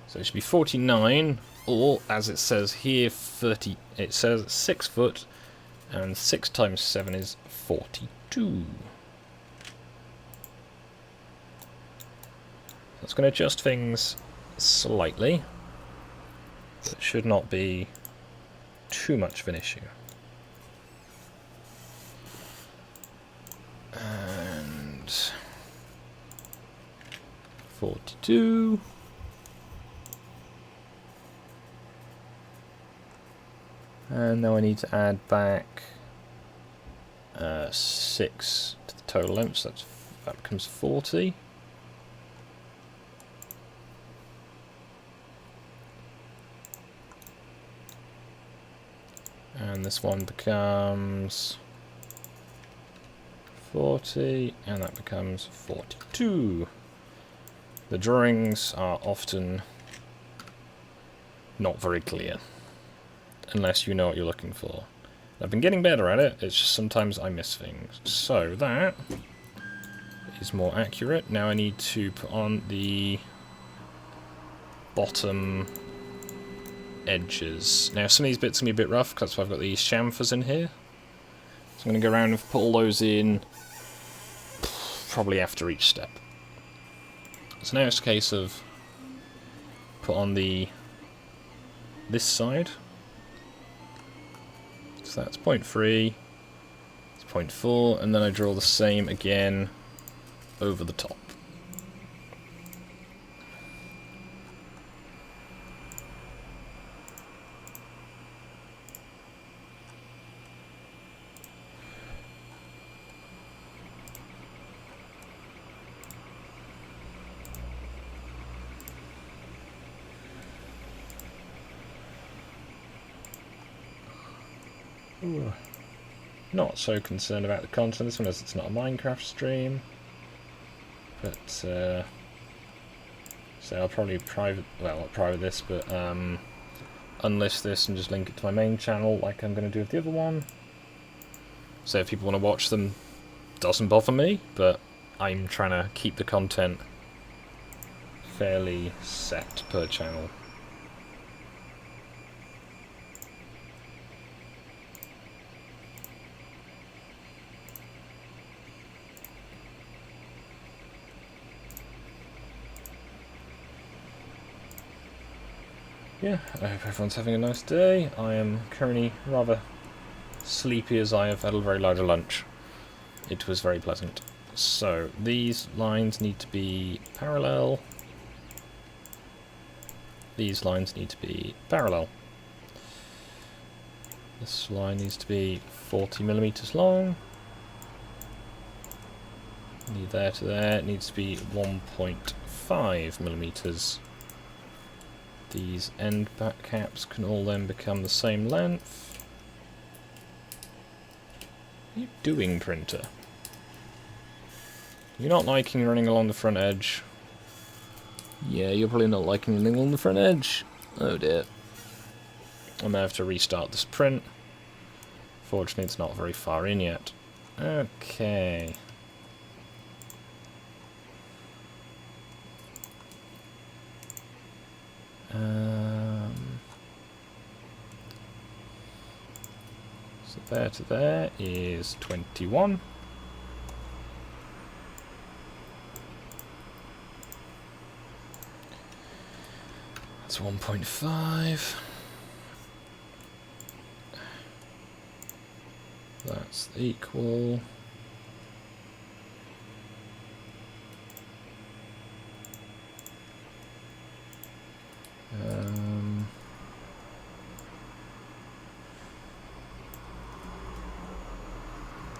So it should be 49, or as it says here, 30. It says 6 foot, and 6 times 7 is 42. That's going to adjust things slightly. It should not be too much of an issue. And 42. And now I need to add back 6 to the total length, so that becomes 40. And this one becomes 40, and that becomes 42. The drawings are often not very clear, unless you know what you're looking for. I've been getting better at it, it's just sometimes I miss things. So that is more accurate. Now I need to put on the bottom edges. Now some of these bits are going to be a bit rough because I've got these chamfers in here. So I'm going to go around and put all those in probably after each step. So now it's a case of put on this side. So that's 0.3, it's 0.4, and then I draw the same again over the top. Not so concerned about the content of this one as it's not a Minecraft stream, but so I'll probably not private this, but unlist this and just link it to my main channel like I'm going to do with the other one. So if people want to watch them, doesn't bother me, but I'm trying to keep the content fairly set per channel. Yeah, I hope everyone's having a nice day. I am currently rather sleepy as I have had a very large lunch. It was very pleasant. So, these lines need to be parallel. These lines need to be parallel. This line needs to be 40mm long. Need there to there. It needs to be 1.5 millimeters. These end back caps can all then become the same length. What are you doing, printer? You're not liking running along the front edge. Yeah, you're probably not liking running along the front edge. Oh dear. I'm gonna have to restart this print. Fortunately, it's not very far in yet. Okay. So there to there is 21. That's 1.5. That's equal.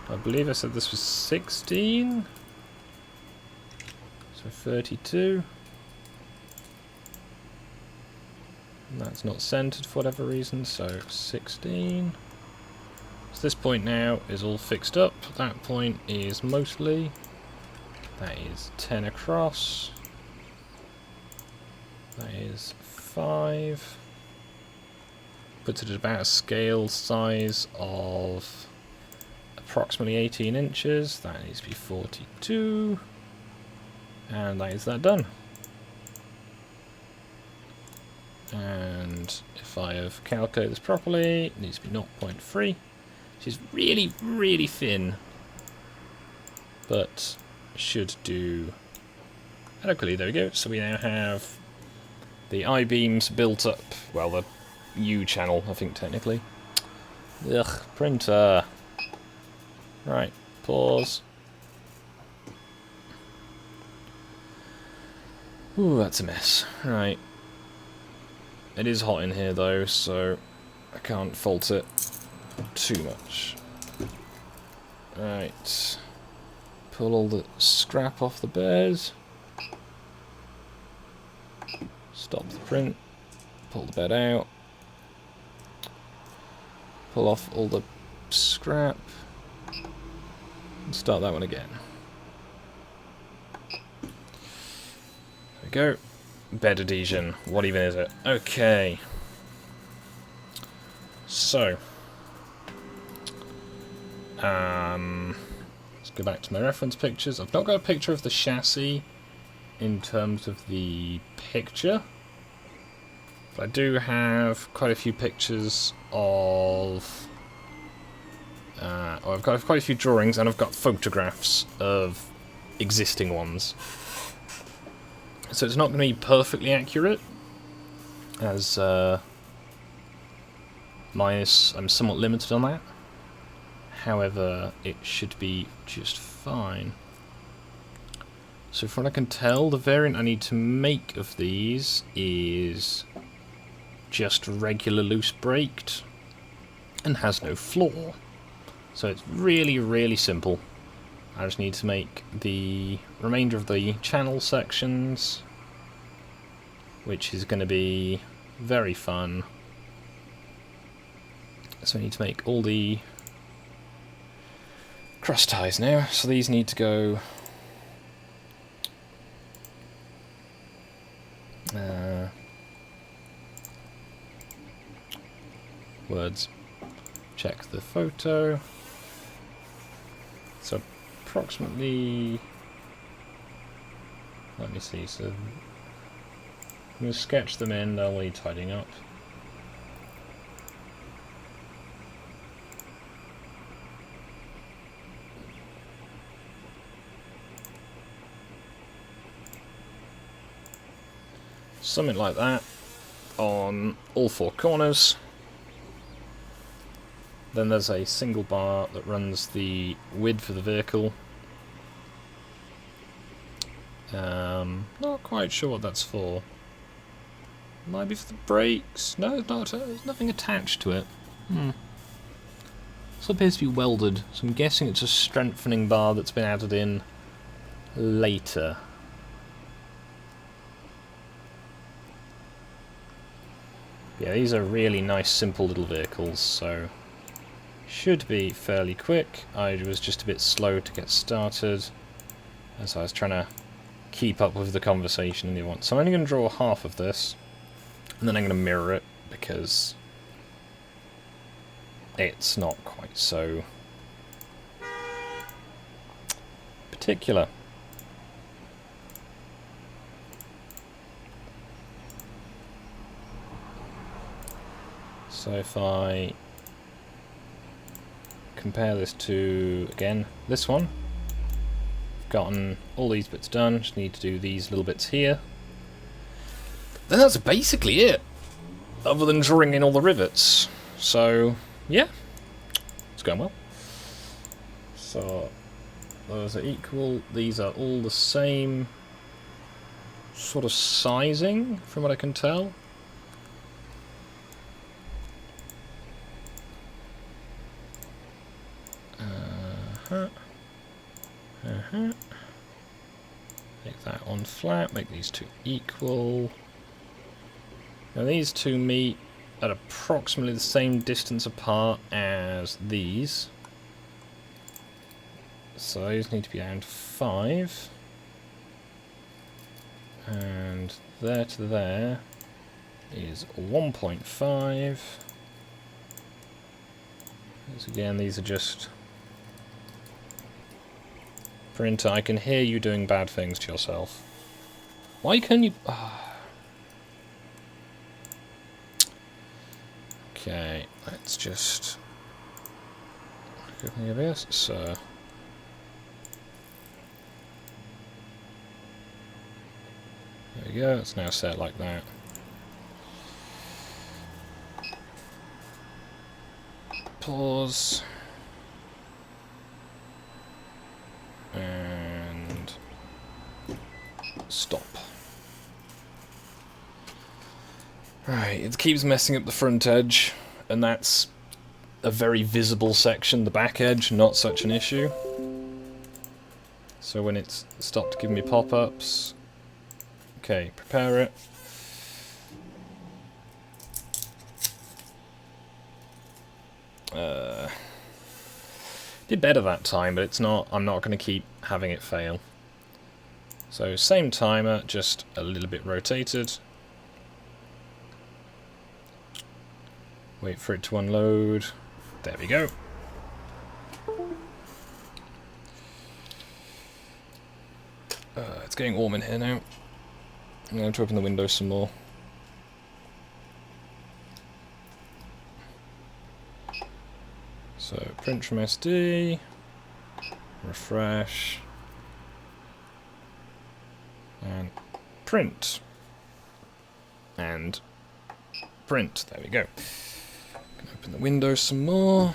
I believe I said this was 16. So 32. And that's not centered for whatever reason, so 16. So this point now is all fixed up. That point is mostly. That is 10 across. That is 5. Puts it at about a scale size of approximately 18 inches. That needs to be 42. And that is that done. And if I have calculated this properly, it needs to be 0.3. Which is really, really thin. But should do adequately. There we go. So we now have the I-beams built up. Well, the U channel, I think, technically. Ugh, printer. Right, pause. Ooh, that's a mess. Right. It is hot in here, though, so I can't fault it too much. Right. Pull all the scrap off the bears. Stop the print. Pull the bed out. Pull off all the scrap. And start that one again. There we go. Bed adhesion. What even is it? Okay. So. Let's go back to my reference pictures. I've not got a picture of the chassis in terms of the picture. But I do have quite a few pictures of... I've got quite a few drawings, and I've got photographs of existing ones. So it's not going to be perfectly accurate, as I'm somewhat limited on that. However, it should be just fine. So from what I can tell, the variant I need to make of these is just regular loose braked and has no floor. So it's really, really simple. I just need to make the remainder of the channel sections, which is going to be very fun. So I need to make all the cross ties now. So these need to go words. Check the photo. So approximately, let me see, so I'm going to sketch them in, they'll need tidying up. Something like that on all four corners. Then there's a single bar that runs the width of the vehicle. Not quite sure what that's for. Might be for the brakes. No, it's not. There's nothing attached to it. This appears to be welded, so I'm guessing it's a strengthening bar that's been added in later. Yeah, these are really nice, simple little vehicles, so should be fairly quick. I was just a bit slow to get started, as I was trying to keep up with the conversation in the one. So I'm only going to draw half of this, and then I'm going to mirror it, because it's not quite so particular. So if I compare this to, again, this one, I've gotten all these bits done, just need to do these little bits here. Then that's basically it, other than drawing in all the rivets. So, yeah, it's going well. So, those are equal, these are all the same sort of sizing, from what I can tell. Make that on flat, make these two equal. Now these two meet at approximately the same distance apart as these. So those need to be around 5. And there to there is 1.5. As again, these are just... Printer, I can hear you doing bad things to yourself. Why can't you... Okay, let's just... Give me this, so... There we go, it's now set like that. Pause. And stop. Right, it keeps messing up the front edge, and that's a very visible section. The back edge, not such an issue. So when it's stopped giving me pop-ups, okay, prepare it. Did better that time, but it's not. I'm not going to keep having it fail. So same timer, just a little bit rotated. Wait for it to unload. There we go. It's getting warm in here now. I'm going to open the window some more. So print from SD, refresh, and print, and print. There we go. Open the window some more.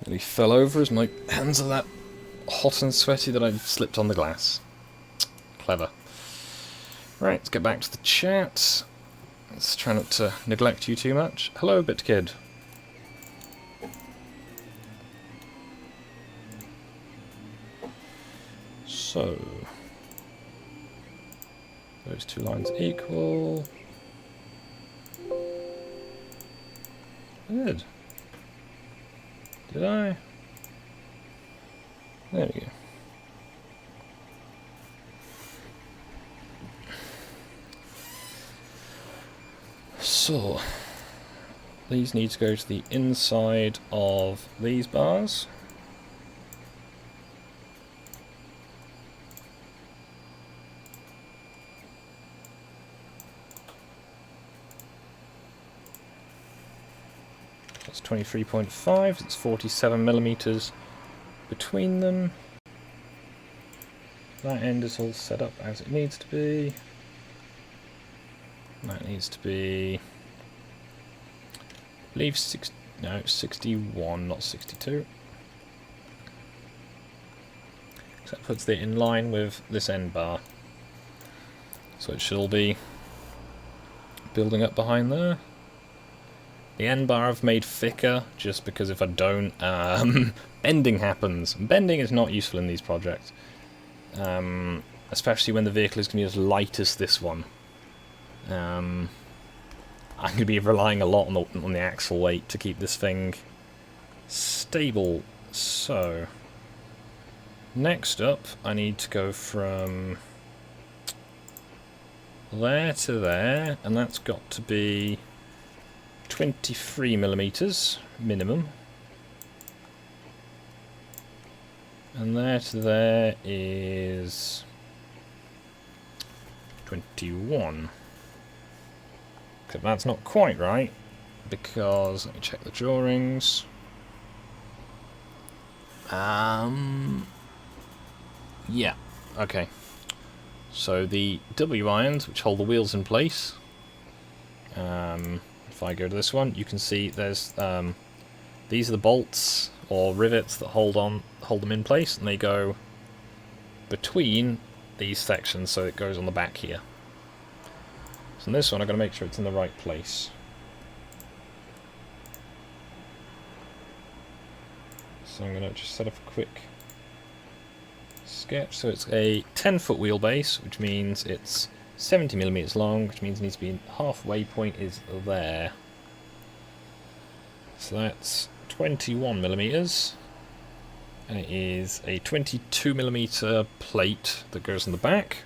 Nearly fell over as my hands are that hot and sweaty that I've slipped on the glass. Clever. Right, let's get back to the chat. Let's try not to neglect you too much. Hello, BitKid. So, those two lines equal. Good. Did I? There we go. So, these need to go to the inside of these bars. That's 23.5, it's 47 millimeters between them. That end is all set up as it needs to be. That needs to be, I believe, 61, not 62. So that puts it in line with this end bar. So it should all be building up behind there. The end bar I've made thicker, just because if I don't, bending happens. Bending is not useful in these projects. Especially when the vehicle is going to be as light as this one. I'm going to be relying a lot on the axle weight to keep this thing stable. So, next up, I need to go from there to there, and that's got to be 23mm minimum. And there to there is 21. Except that's not quite right, because, let me check the drawings. Yeah, okay. So the W irons, which hold the wheels in place, if I go to this one, you can see there's these are the bolts or rivets that hold them in place, and they go between these sections, so it goes on the back here. So in this one, I've got to make sure it's in the right place. So I'm going to just set up a quick sketch. So it's a 10-foot wheelbase, which means it's 70mm long, which means it needs to be halfway point is there. So that's 21mm, and it is a 22mm plate that goes in the back.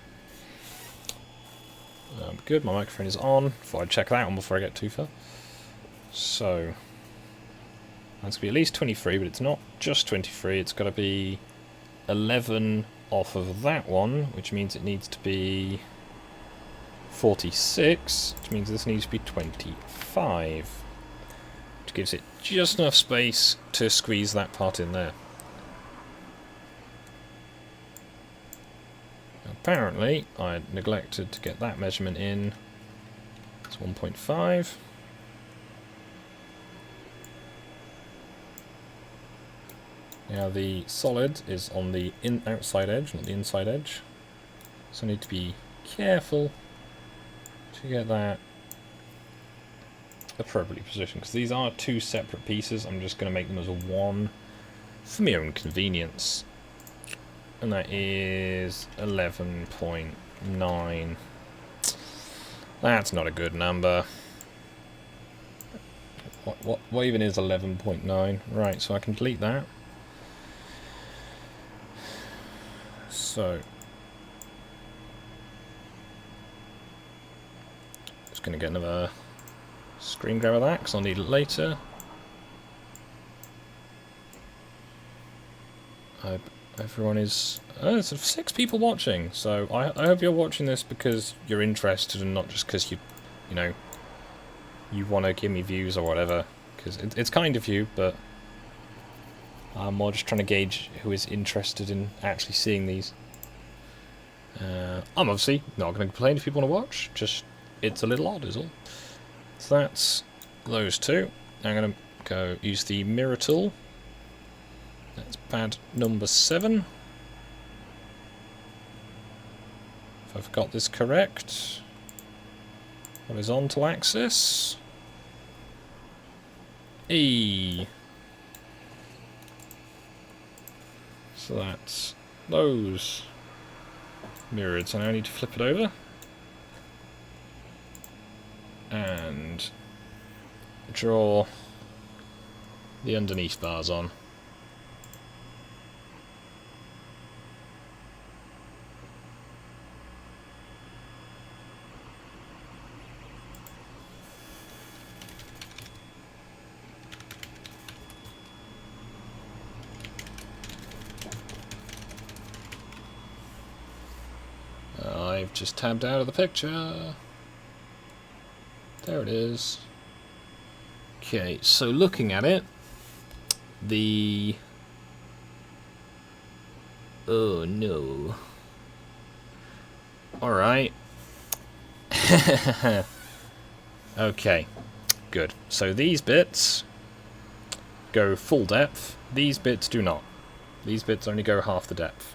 Good, my microphone is on. Thought I'd check that one before I get too far. So that's going to be at least 23, but it's not just 23, it's got to be 11 off of that one, which means it needs to be 46, which means this needs to be 25. Which gives it just enough space to squeeze that part in there. Apparently, I neglected to get that measurement in. It's 1.5. Now the solid is on the outside edge, not the inside edge. So I need to be careful to get that appropriately positioned, because these are two separate pieces. I'm just going to make them as a one for my own convenience. And that is 11.9. That's not a good number. What even is 11.9? Right, so I can delete that. So just going to get another screen grab of that, because I'll need it later. Everyone is... there's 6 people watching, so I hope you're watching this because you're interested and not just because you know, you want to give me views or whatever, because it's kind of you, but I'm more just trying to gauge who is interested in actually seeing these. I'm obviously not going to complain if people want to watch, just it's a little odd is all. So that's those two. I'm going to go use the mirror tool. That's pad number 7. If I've got this correct. Horizontal axis. E. So that's those mirrored. So now I need to flip it over. And draw the underneath bars on. I've just tabbed out of the picture. There it is. Okay, so looking at it, the... Oh no. Alright. Okay, good. So these bits go full depth, these bits do not. These bits only go half the depth.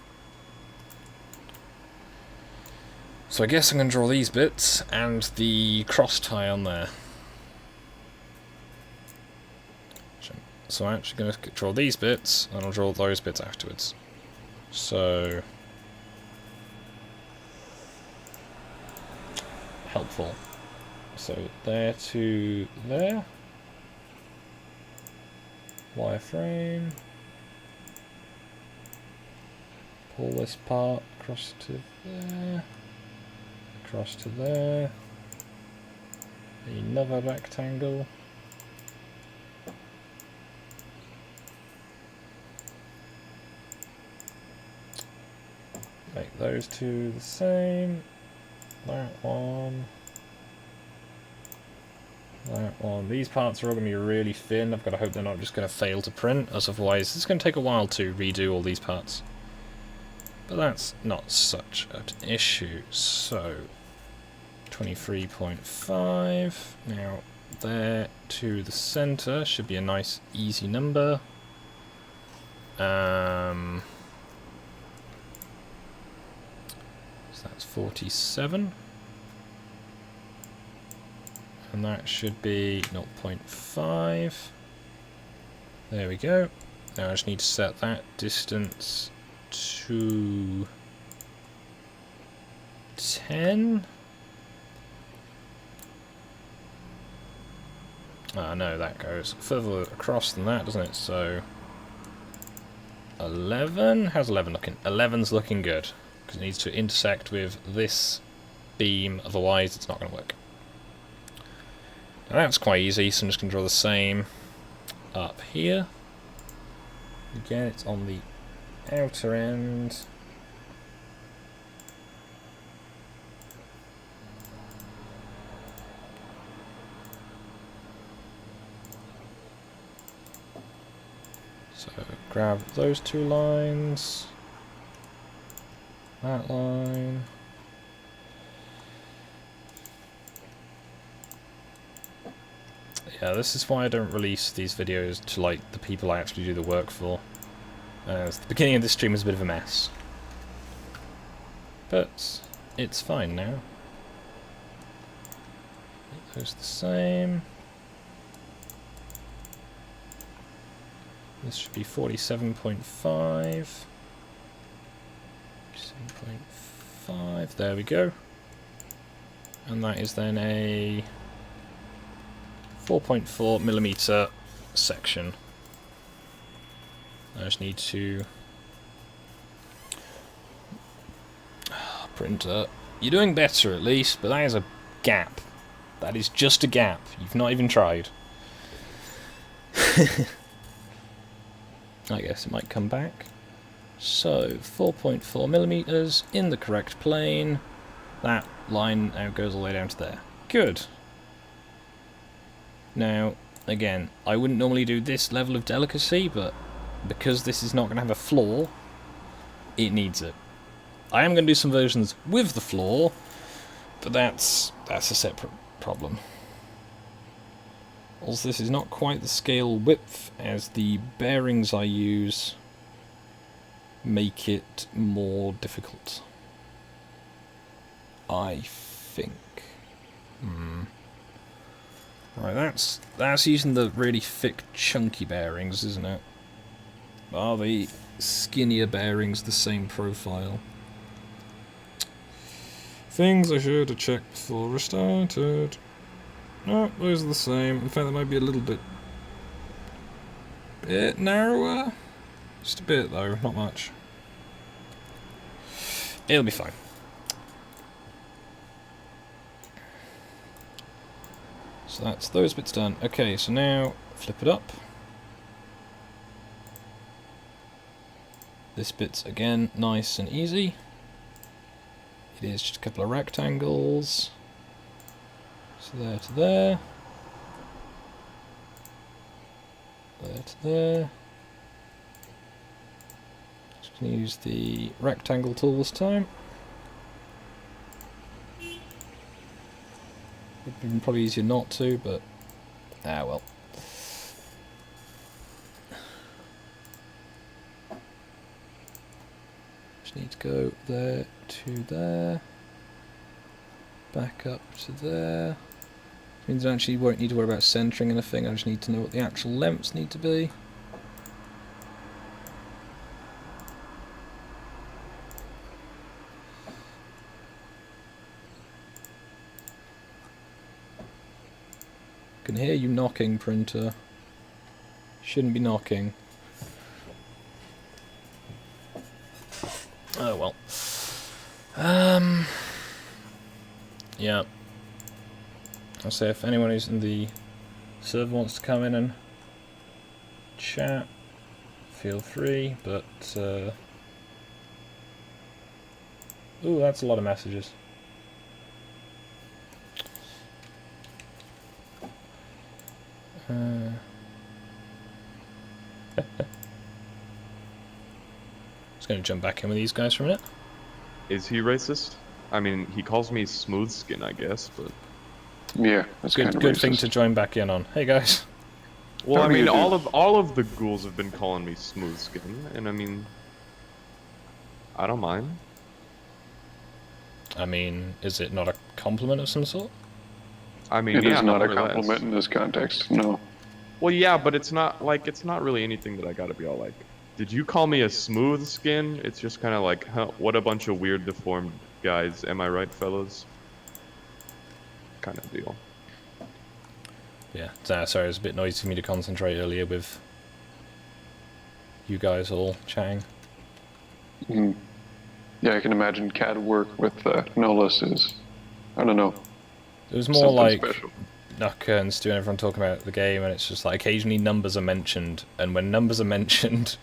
So I guess I'm going to draw these bits and the cross tie on there. So I'm actually going to draw these bits, and I'll draw those bits afterwards. So... helpful. So there to there. Wireframe. Pull this part across to there. Across to there. Another rectangle. Make those two the same. That one. That one. These parts are all going to be really thin. I've got to hope they're not just going to fail to print, as otherwise it's going to take a while to redo all these parts. But that's not such an issue. So, 23.5. Now, there to the center should be a nice, easy number. So that's 47. And that should be 0.5. There we go. Now I just need to set that distance to 10. Ah, no, that goes further across than that, doesn't it? So 11. How's 11 looking? 11's looking good because it needs to intersect with this beam, otherwise it's not going to work. Now that's quite easy, so I'm just going to draw the same up here. Again, it's on the outer end. So grab those two lines, that line. Yeah, this is why I don't release these videos to like the people I actually do the work for. As the beginning of this stream is a bit of a mess. But it's fine now. Make those the same. This should be 47.5. 47.5, there we go. And that is then a 4.4mm section. I just need to... printer. You're doing better at least, but that is a gap. That is just a gap. You've not even tried. I guess it might come back. So, 4.4mm in the correct plane. That line now goes all the way down to there. Good. Now, again, I wouldn't normally do this level of delicacy, but because this is not going to have a flaw, it needs it. I am going to do some versions with the flaw, but that's a separate problem. Also, this is not quite the scale width, as the bearings I use make it more difficult. I think. Right, that's using the really thick, chunky bearings, isn't it? Are the skinnier bearings the same profile? Things I should have checked before I started. No, those are the same. In fact, they might be a little bit narrower. Just a bit, though, not much. It'll be fine. So that's those bits done. Okay, so now flip it up. This bit's again nice and easy. It is just a couple of rectangles. So there to there. There to there. Just going to use the rectangle tool this time. Would have been probably easier not to, but well. Just need to go there to there. Back up to there. Means I actually won't need to worry about centering anything, I just need to know what the actual lengths need to be. Can hear you knocking, printer. Shouldn't be knocking. Oh well. Yeah. I'll say if anyone who's in the server wants to come in and chat, feel free, but ooh, that's a lot of messages. Just gonna jump back in with these guys for a minute. Is he racist? I mean, he calls me smooth skin, I guess, but... Yeah, that's kind of Good racist. thing to join back in on. Hey guys. Well, I mean, dude. all of the ghouls have been calling me smooth skin, and I mean... I don't mind. I mean, is it not a compliment of some sort? I mean, It yeah, is not a more or less. compliment in this context, no. Well, yeah, but it's not really anything that I gotta be all like, did you call me a smooth skin? It's just kind of like, huh, what a bunch of weird deformed guys, am I right, fellas? Kind of deal. Yeah, sorry, it was a bit noisy for me to concentrate earlier with you guys all chatting. Mm. Yeah, I can imagine CAD work with Nolus is, I don't know. It was more something like special. Nucker and Stu and everyone talking about the game, and it's just like occasionally numbers are mentioned, and when numbers are mentioned,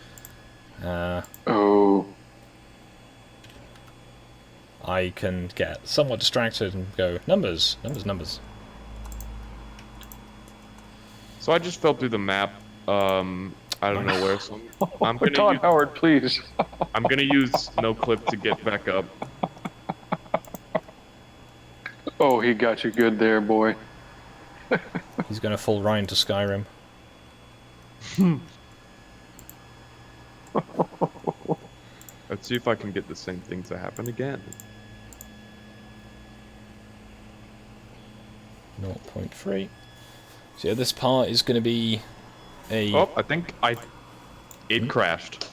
Oh, I can get somewhat distracted and go, numbers, numbers, numbers. So I just fell through the map. I don't know where. So I'm Todd gonna Howard, please. I'm gonna use no clip to get back up. Oh, he got you good there, boy. He's gonna fall right into Skyrim. Let's see if I can get the same thing to happen again. 0.3. So yeah, this part is gonna be a... Oh, I think it crashed.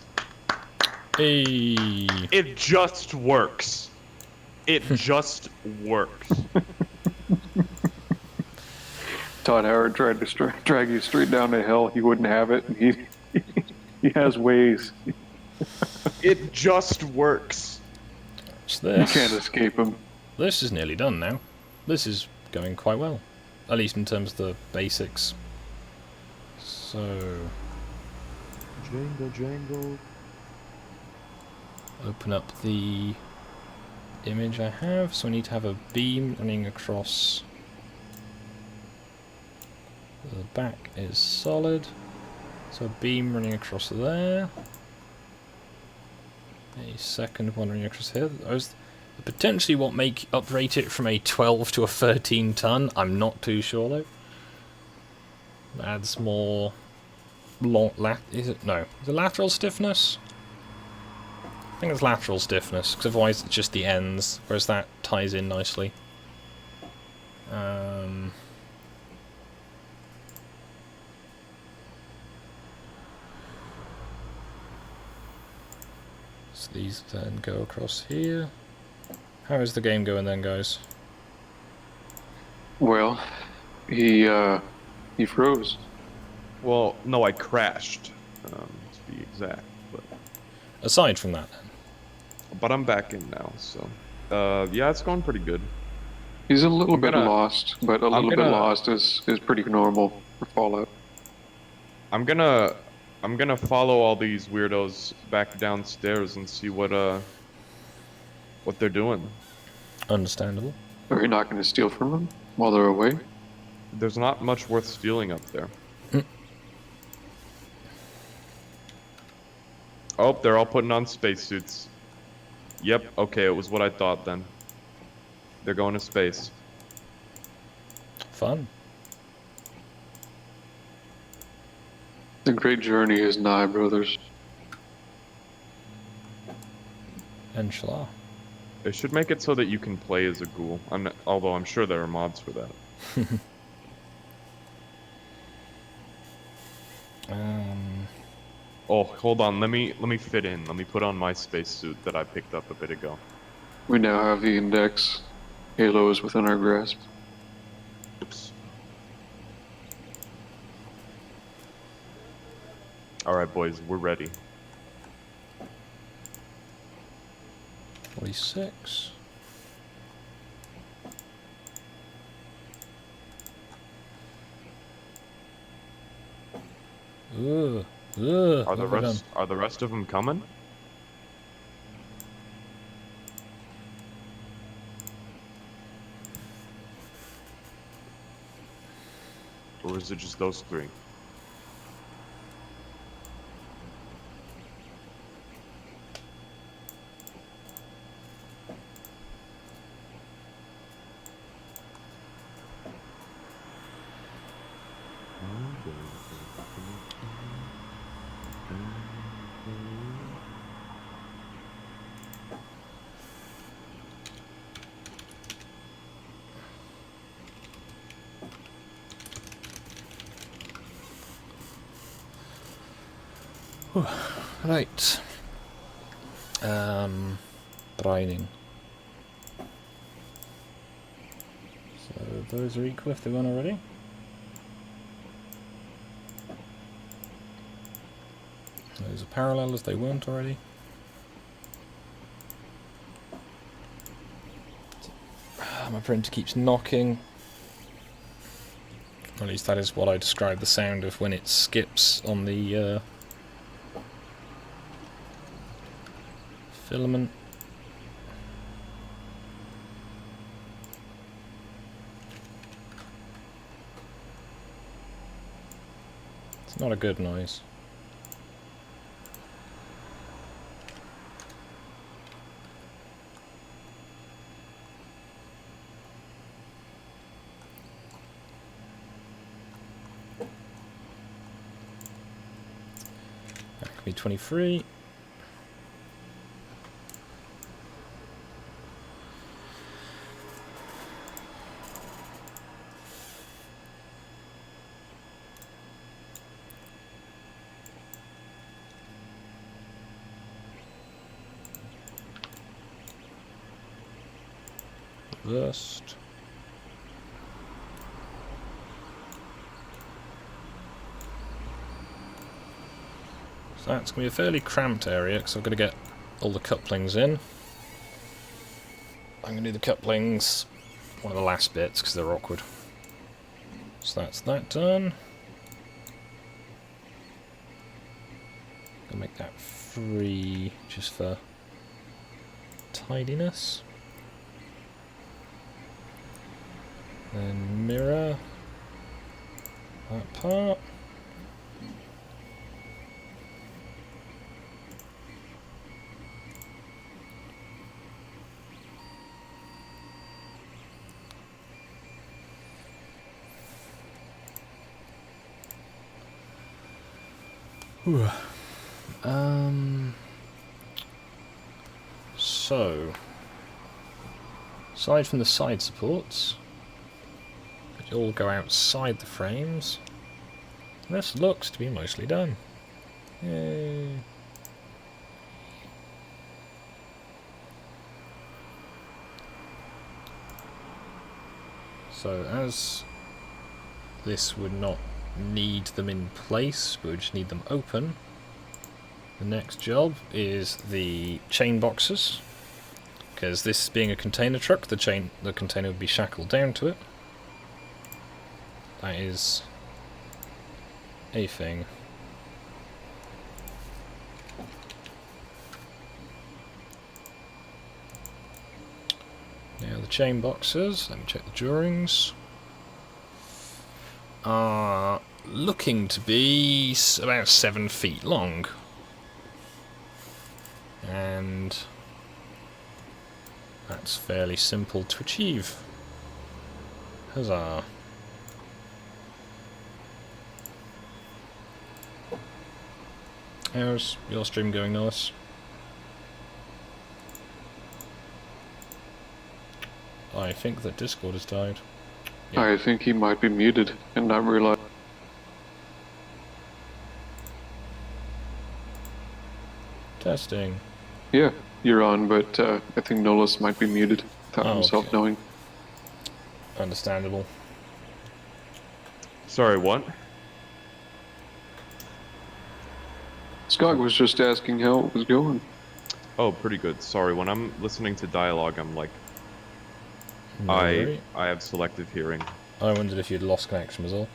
Hey. It just works. It just works. Todd Howard tried to drag you straight down the hill. He wouldn't have it. And he has ways. It just works. So You this, can't escape him. this is nearly done now. This is going quite well. At least in terms of the basics. So... Jangle, jangle. Open up the image I have. So I need to have a beam running across. The back is solid. So a beam running across there. A second one running across here. Those potentially what make uprate it from a 12 to a 13 ton. I'm not too sure though. Adds more long is it lateral stiffness? I think it's lateral stiffness, because otherwise it's just the ends, whereas that ties in nicely. So these then go across here. How is the game going then, guys? Well, he froze. Well, no, I crashed, to be exact. Aside from that, then. But I'm back in now, so yeah, it's going pretty good. He's a little I'm bit gonna- lost, but a little bit lost is pretty normal for Fallout. I'm gonna follow all these weirdos back downstairs and see what they're doing. Understandable. Are you not going to steal from them while they're away? There's not much worth stealing up there. Oh, they're all putting on spacesuits. Yep, okay, it was what I thought then. They're going to space. Fun. The great journey is nigh, brothers. Inshallah. They should make it so that you can play as a ghoul. Although I'm sure there are mods for that. Oh, hold on. Let me fit in. Let me put on my spacesuit that I picked up a bit ago. We now have the index. Halo is within our grasp. Oops. Alright, boys, we're ready. 46. Ugh. Ugh. Are the what have I rest done? are the rest of them coming? Or is it just those three? Right. Brining. So those are equal if they weren't already. Those are parallel as they weren't already. My printer keeps knocking. Or at least that is what I describe the sound of when it skips on the filament. It's not a good noise. That could be 23. Reversed. So that's going to be a fairly cramped area because I've got to get all the couplings in. I'm going to do the couplings one of the last bits because they're awkward. So that's that done. I'll make that free just for tidiness. Then mirror that part. Whew. So, aside from the side supports, which all go outside the frames, this looks to be mostly done. Yay. So as this would not need them in place, but we just need them open, the next job is the chain boxes, because this being a container truck, the container would be shackled down to it. That is a thing. Now the chain boxes, let me check the drawings, are looking to be about 7 feet long. And that's fairly simple to achieve. Huzzah. How's your stream going, Norris? I think that Discord has died. Yep. I think he might be muted and not realize. Testing. Yeah, you're on, but I think Nolus might be muted without himself okay. knowing. Understandable. Sorry, what? Skog was just asking how it was going. Oh, pretty good. Sorry, when I'm listening to dialogue, I'm like, No worry. I have selective hearing. I wondered if you'd lost connection was all.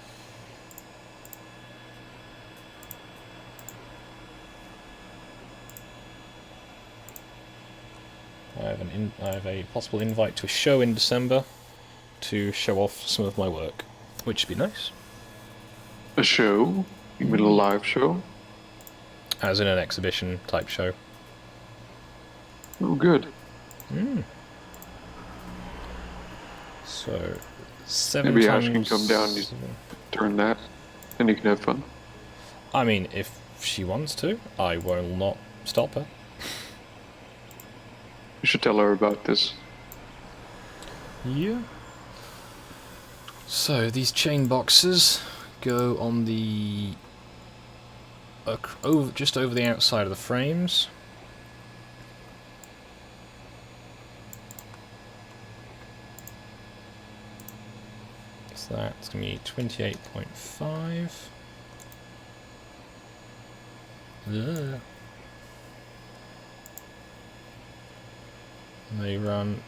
I have a possible invite to a show in December to show off some of my work, which would be nice. A show? You mean a live show? As in an exhibition type show. Oh, good. So, 7 Maybe times... Ash can come down and turn that, and you can have fun. I mean, if she wants to, I will not stop her. You should tell her about this. Yeah. So, these chain boxes go on the... just over the outside of the frames. So that's going to be 28.5. Ugh. They run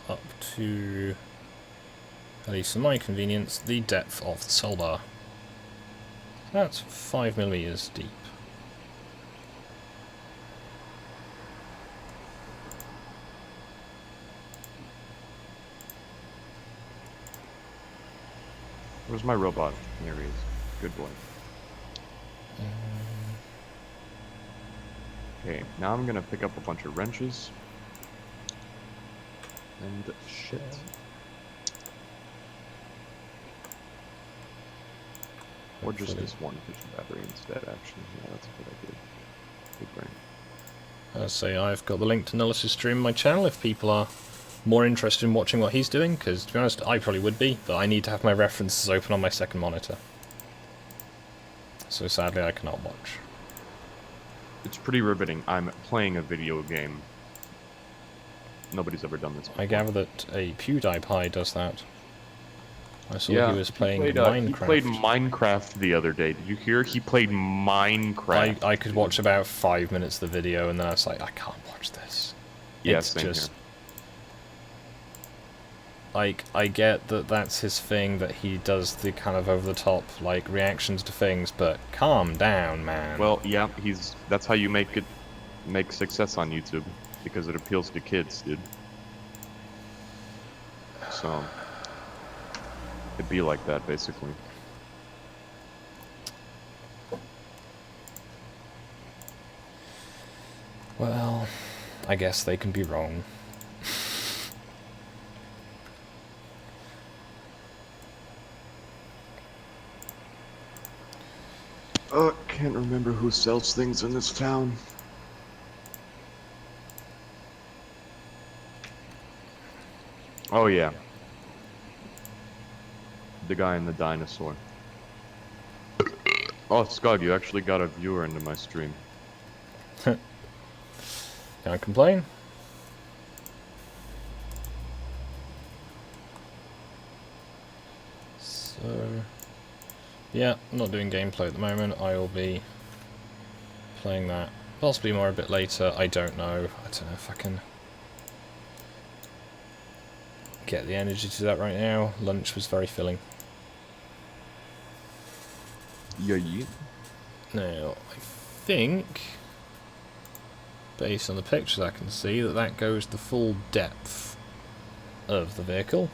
up to, at least for my convenience, the depth of the soul bar. That's 5mm deep. Where's my robot? Here he is. Good boy. Okay, now I'm gonna pick up a bunch of wrenches. And shit. Or just this one fission battery instead, actually. Yeah, that's a good idea. Good brain. As I say, I've got the link to Nullis' stream on my channel if people are more interested in watching what he's doing, because to be honest, I probably would be, but I need to have my references open on my second monitor. So sadly, I cannot watch. It's pretty riveting. I'm playing a video game. Nobody's ever done this before. I gather that a PewDiePie does that. I saw Yeah, he was playing he Minecraft. played Minecraft the other day. Did you hear? He played Minecraft. I could watch about 5 minutes of the video, and then I was like, I can't watch this. Yeah, It's same just... here. Like, I get that that's his thing, that he does the kind of over-the-top, like, reactions to things, but calm down, man. Well, yeah, that's how you make success on YouTube, because it appeals to kids, dude. So, it'd be like that, basically. Well, I guess they can be wrong. Can't remember who sells things in this town. Oh yeah. The guy in the dinosaur. Oh, Skog, you actually got a viewer into my stream. Can't complain. So... yeah, I'm not doing gameplay at the moment. I will be playing that possibly more a bit later. I don't know. I don't know if I can get the energy to do that right now. Lunch was very filling. Yeah. Now, I think, based on the pictures I can see, that goes the full depth of the vehicle.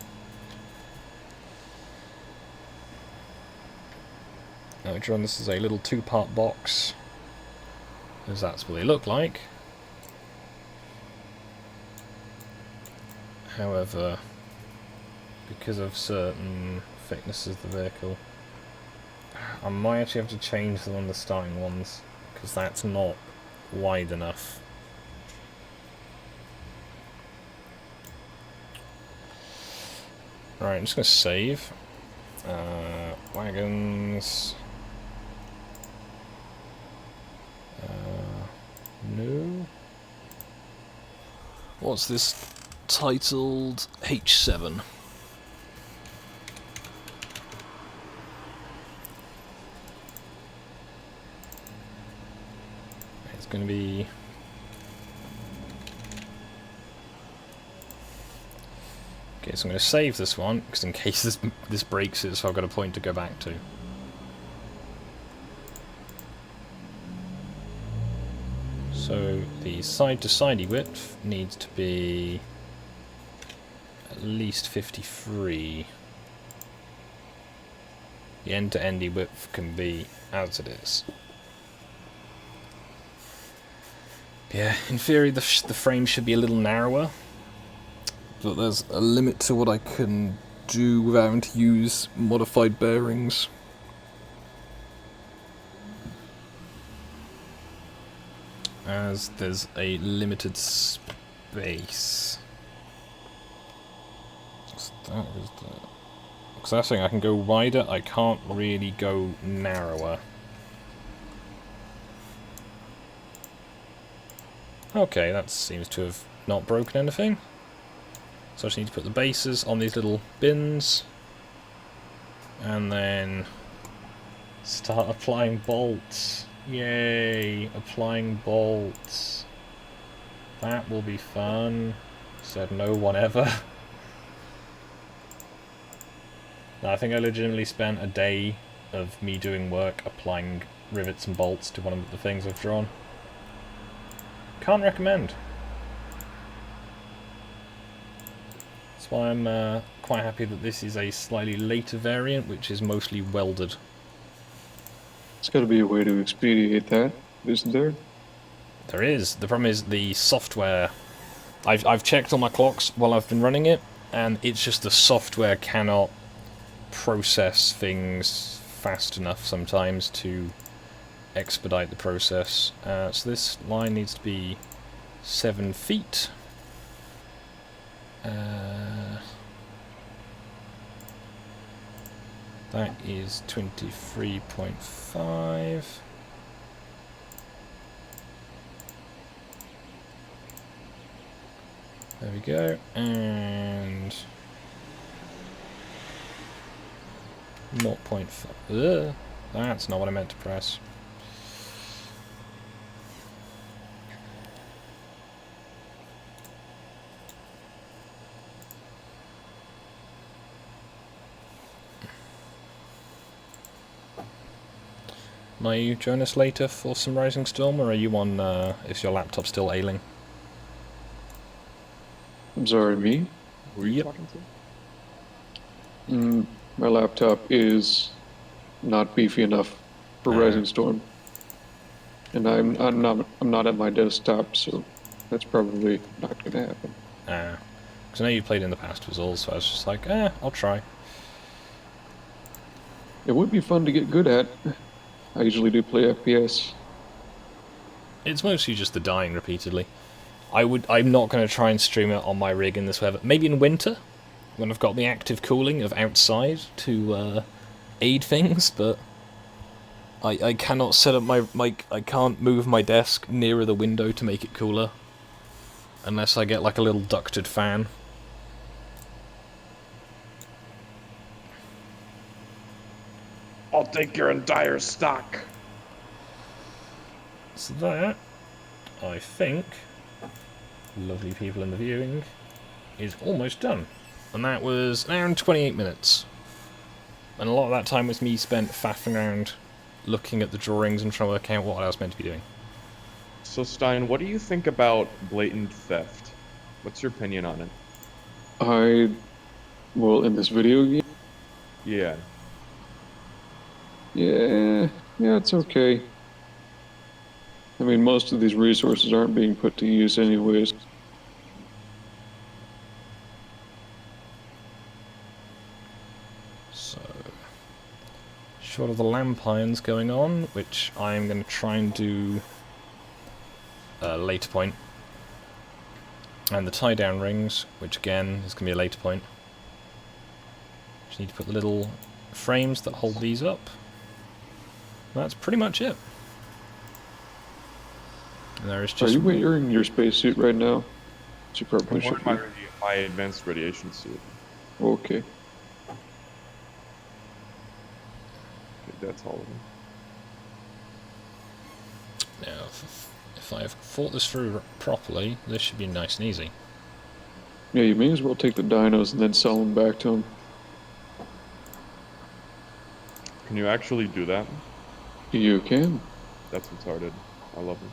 Now, I've drawn this as a little two-part box, as that's what they look like. However, because of certain thicknesses of the vehicle, I might actually have to change them on the starting ones, because that's not wide enough. Right, I'm just going to save. Wagons. No. What's this titled? H7. going to be... Okay, so I'm going to save this one, because in case this breaks it, so I've got a point to go back to. So the side-to-sidey width needs to be at least 53. The end-to-endy width can be as it is. Yeah, in theory the frame should be a little narrower, but there's a limit to what I can do without having to use modified bearings. As there's a limited space. That is the... Because that's the thing, I can go wider, I can't really go narrower. Okay, that seems to have not broken anything. So I just need to put the bases on these little bins. And then start applying bolts. Yay, applying bolts. That will be fun. Said no one ever. No, I think I legitimately spent a day of me doing work applying rivets and bolts to one of the things I've drawn. Can't recommend. That's why I'm quite happy that this is a slightly later variant, which is mostly welded. There's got to be a way to expedite that, isn't there? There is. The problem is the software. I've checked all my clocks while I've been running it, and it's just the software cannot process things fast enough sometimes to expedite the process. So this line needs to be 7 feet. That is 23.5. There we go, and 0.5. That's not what I meant to press. Might you join us later for some Rising Storm, or are you on, is your laptop still ailing? I'm sorry, me? Who are you Yep. talking to? My laptop is not beefy enough for Rising Storm, and I'm not at my desktop, so that's probably not going to happen. Because I know you played in the past was all, so I was just like, I'll try. It would be fun to get good at. I usually do play FPS. It's mostly just the dying repeatedly. I'm not going to try and stream it on my rig in this weather. Maybe in winter, when I've got the active cooling of outside to aid things, but I cannot set up I can't move my desk nearer the window to make it cooler. Unless I get like a little ducted fan. I'll take your entire stock. So that, I think, lovely people in the viewing, is almost done. And that was around 28 minutes. And a lot of that time was me spent faffing around, looking at the drawings and trying to work out what I was meant to be doing. So Stein, what do you think about blatant theft? What's your opinion on it? Well, in this video game? Yeah. Yeah, it's okay. I mean, most of these resources aren't being put to use anyways. So, short of the lamp irons going on, which I'm going to try and do a later point. And the tie-down rings, which again is going to be a later point. Just need to put the little frames that hold these up. That's pretty much it. And there is Are just... you wearing your spacesuit right now? You probably I'm should wearing be. my advanced radiation suit. Okay. Okay, that's all of them. Now, if I've thought this through properly, this should be nice and easy. Yeah, you may as well take the dinos and then sell them back to him. Can you actually do that? You can. That's retarded. I love it.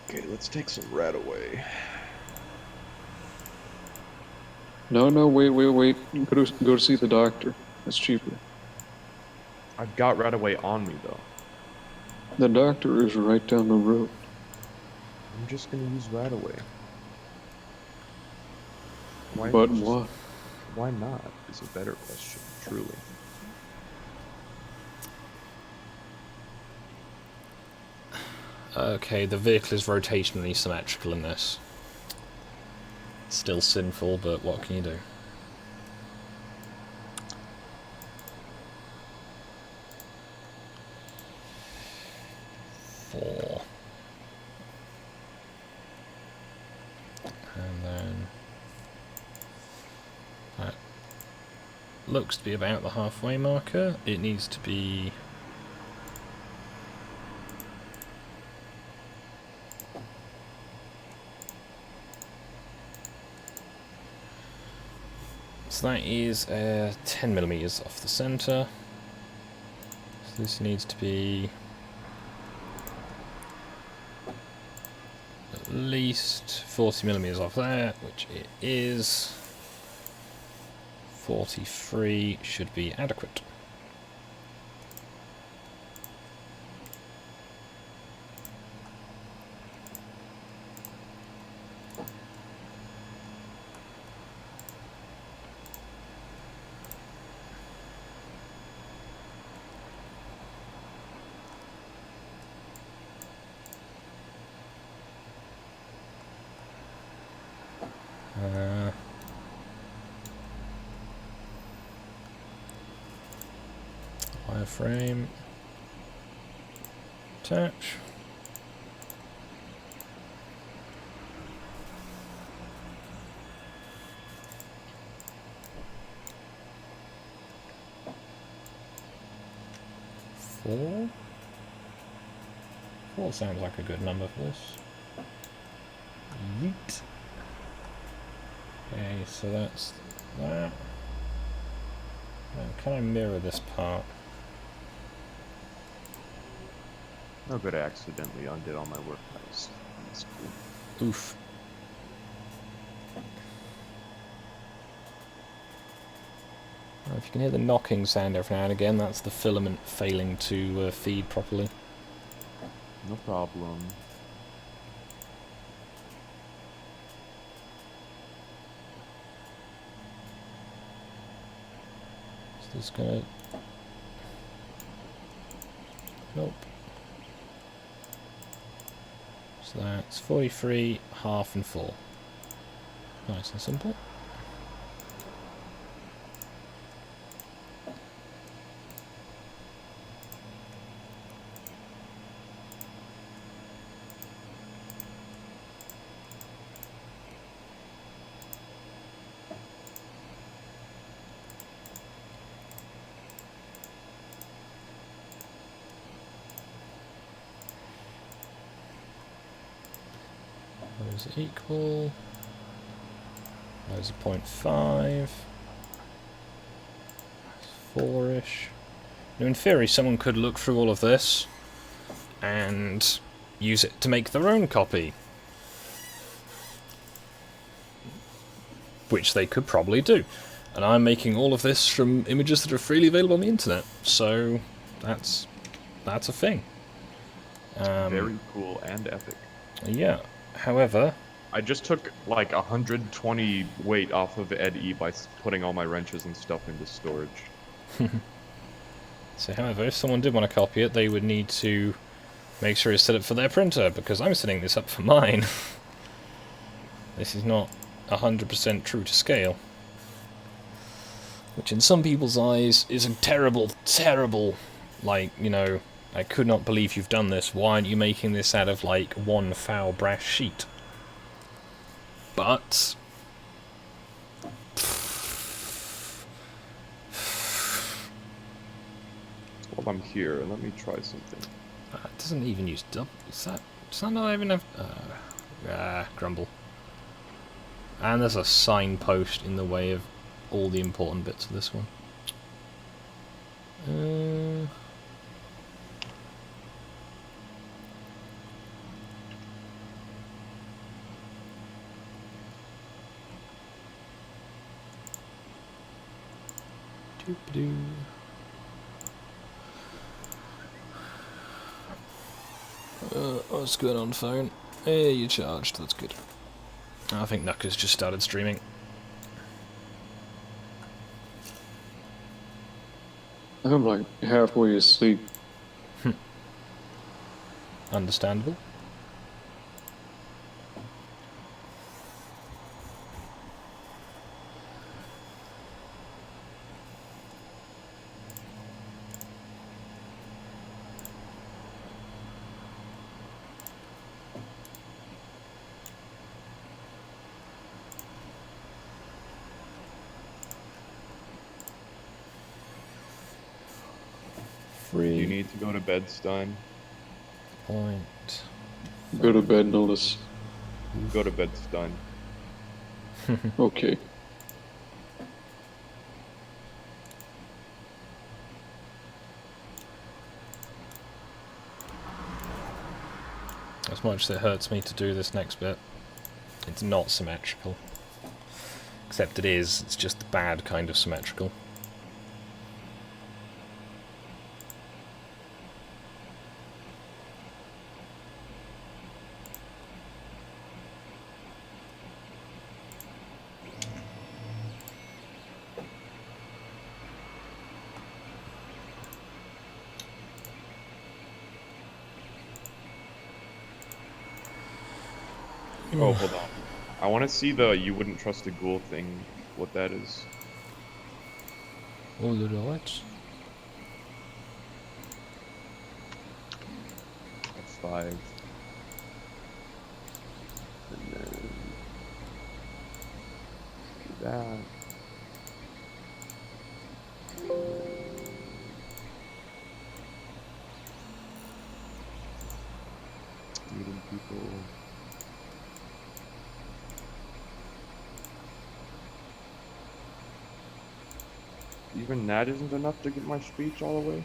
Okay, let's take some rat away. No, wait. Go to see the doctor. That's cheaper. I've got rat away on me though. The doctor is right down the road. I'm just gonna use rat away. Why not? Is a better question, truly. Okay, the vehicle is rotationally symmetrical in this. Still sinful, but what can you do? Four. And then that looks to be about the halfway marker. It needs to be so that is 10mm off the centre. So this needs to be at least 40mm off there, which it is. 43 should be adequate. Wireframe. Attach. Four? 4 sounds like a good number for this. Yeet. Okay, so that's that. Now, can I mirror this part? No good, I accidentally undid all my work. That's cool. Oof. Well, if you can hear the knocking sound every now and again, that's the filament failing to feed properly. No problem. Is this gonna... Nope. So that's 43, half and full. Nice and simple. Those are equal. Those are 0.5. 4-ish. Now in theory someone could look through all of this and use it to make their own copy. Which they could probably do. And I'm making all of this from images that are freely available on the internet. So that's a thing. Very cool and epic. Yeah. However, I just took like 120 weight off of Ed E by putting all my wrenches and stuff into storage. so however, if someone did want to copy it, they would need to make sure it's set up for their printer, because I'm setting this up for mine. This is not 100% true to scale. Which in some people's eyes is a terrible, terrible, like, you know, I could not believe you've done this. Why aren't you making this out of, like, one foul brass sheet? But While I'm here, let me try something. It doesn't even use double. Does that not even have... grumble. And there's a signpost in the way of all the important bits of this one. Doop-a-doo. What's going on, phone? Hey, you charged, that's good. I think Knucker's just started streaming. I'm like halfway asleep. Understandable. You need to go to bed, Stein. Point. Go to bed, Notice. Go to bed, Stein. Okay. As much as it hurts me to do this next bit, it's not symmetrical. Except it is, it's just the bad kind of symmetrical. Oh, hold on. I want to see the you wouldn't trust a ghoul thing, what that is. All right. That's 5. And then do that. Meeting people. Even that isn't enough to get my speech all the way?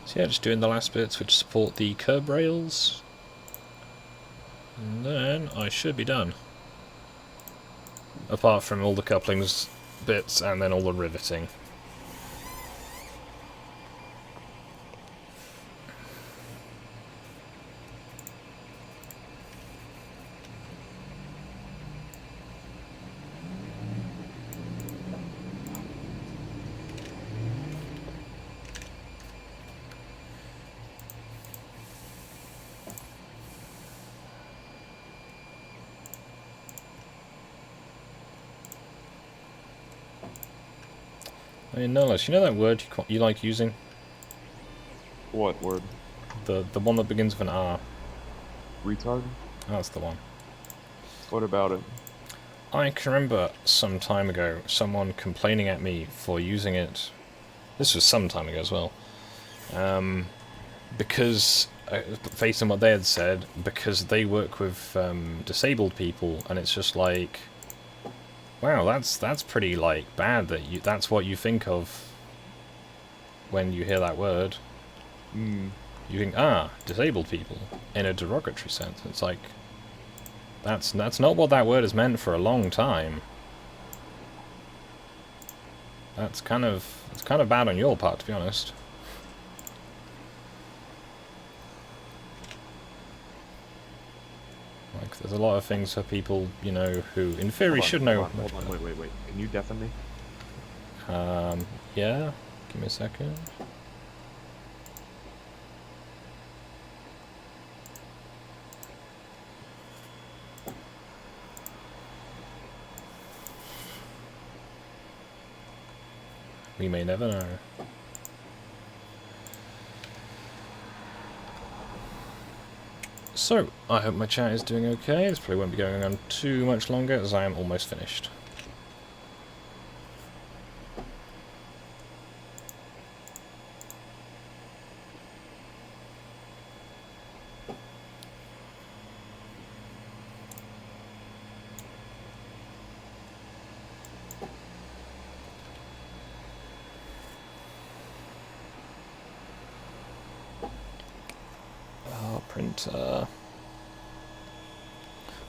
So yeah, just doing the last bits which support the curb rails. And then I should be done. Apart from all the couplings bits and then all the riveting. Hey, Nullis, you know that word you like using? What word? The one that begins with an R. Retard? That's the one. What about it? I can remember some time ago someone complaining at me for using it. This was some time ago as well. Because, based on what they had said, because they work with disabled people, and it's just like, wow, that's pretty like bad that that's what you think of when you hear that word. You think, disabled people in a derogatory sense. It's like that's not what that word has meant for a long time. It's kind of bad on your part, to be honest. Like, there's a lot of things for people, you know, who in theory should know. Hold on, wait. Can you deafen me? Yeah. Give me a second. We may never know. So, I hope my chat is doing okay. This probably won't be going on too much longer as I am almost finished. Oh, printer.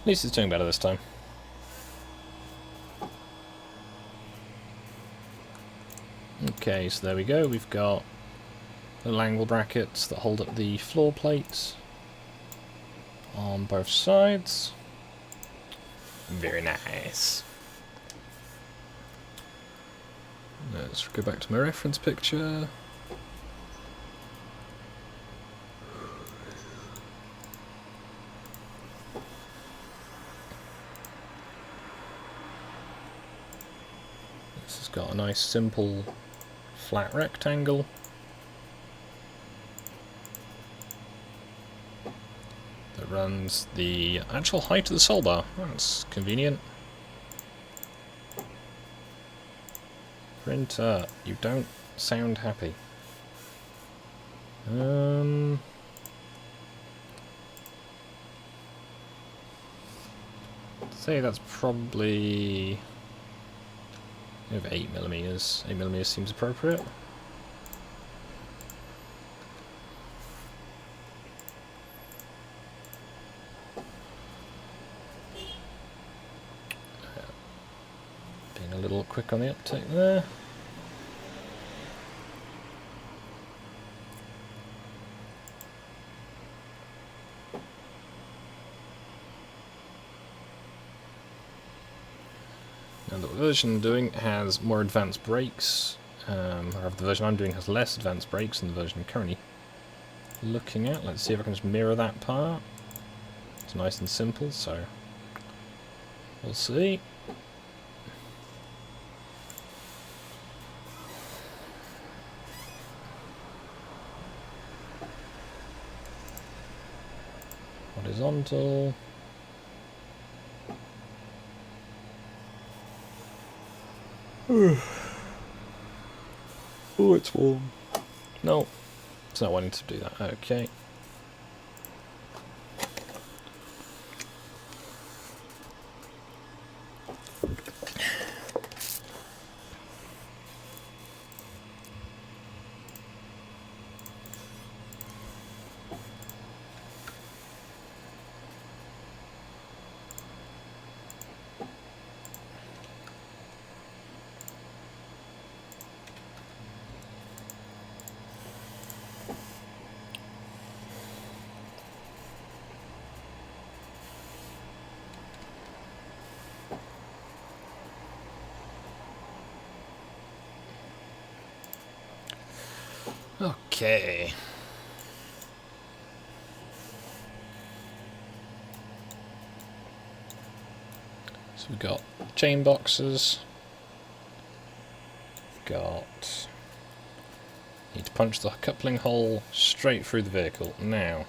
At least it's doing better this time. Okay, so there we go. We've got little angle brackets that hold up the floor plates on both sides. Very nice. Let's go back to my reference picture. This has got a nice simple flat rectangle. That runs the actual height of the soul bar. That's convenient. Printer, you don't sound happy. Say that's probably over 8mm. 8mm seems appropriate. Being a little quick on the uptake there. Now the version I'm doing has more advanced brakes, or the version I'm doing has less advanced brakes than the version I'm currently looking at. Let's see if I can just mirror that part. It's nice and simple, so we'll see. Horizontal. Oh, it's warm. No, it's not wanting to do that. Okay. Okay. So we've got chain boxes. Got. Need to punch the coupling hole straight through the vehicle. Now,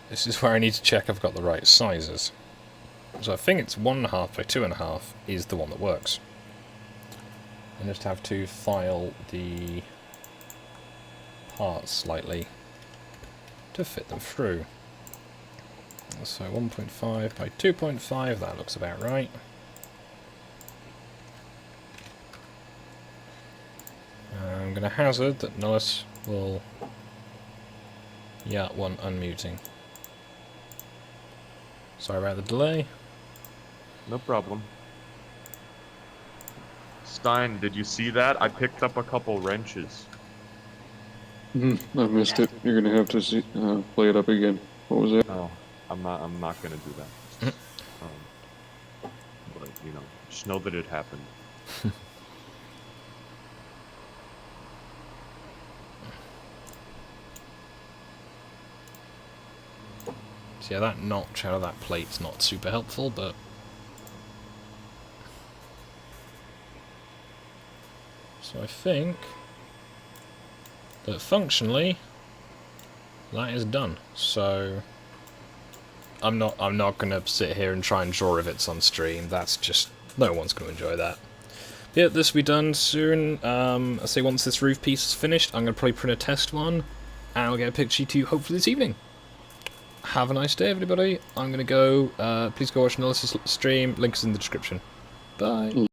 this is where I need to check I've got the right sizes. So I think it's 1.5 by 2.5 is the one that works. I just have to file the parts slightly to fit them through. So 1.5 by 2.5, that looks about right. I'm going to hazard that Nullis will... Yeah, one unmuting. Sorry about the delay. No problem. Stein, did you see that? I picked up a couple wrenches. I missed it. You're gonna have to see, play it up again. What was it? Oh, I'm not gonna do that. But you know, just know that it happened. So yeah, that notch out of that plate's not super helpful, but... So I think that functionally that is done. So I'm not gonna sit here and try and draw rivets on stream. That's just, no one's gonna enjoy that. Yeah, this will be done soon. I say once this roof piece is finished, I'm gonna probably print a test one, and I'll get a picture to you hopefully this evening. Have a nice day, everybody. I'm gonna go. Please go watch Analysis stream. Link is in the description. Bye.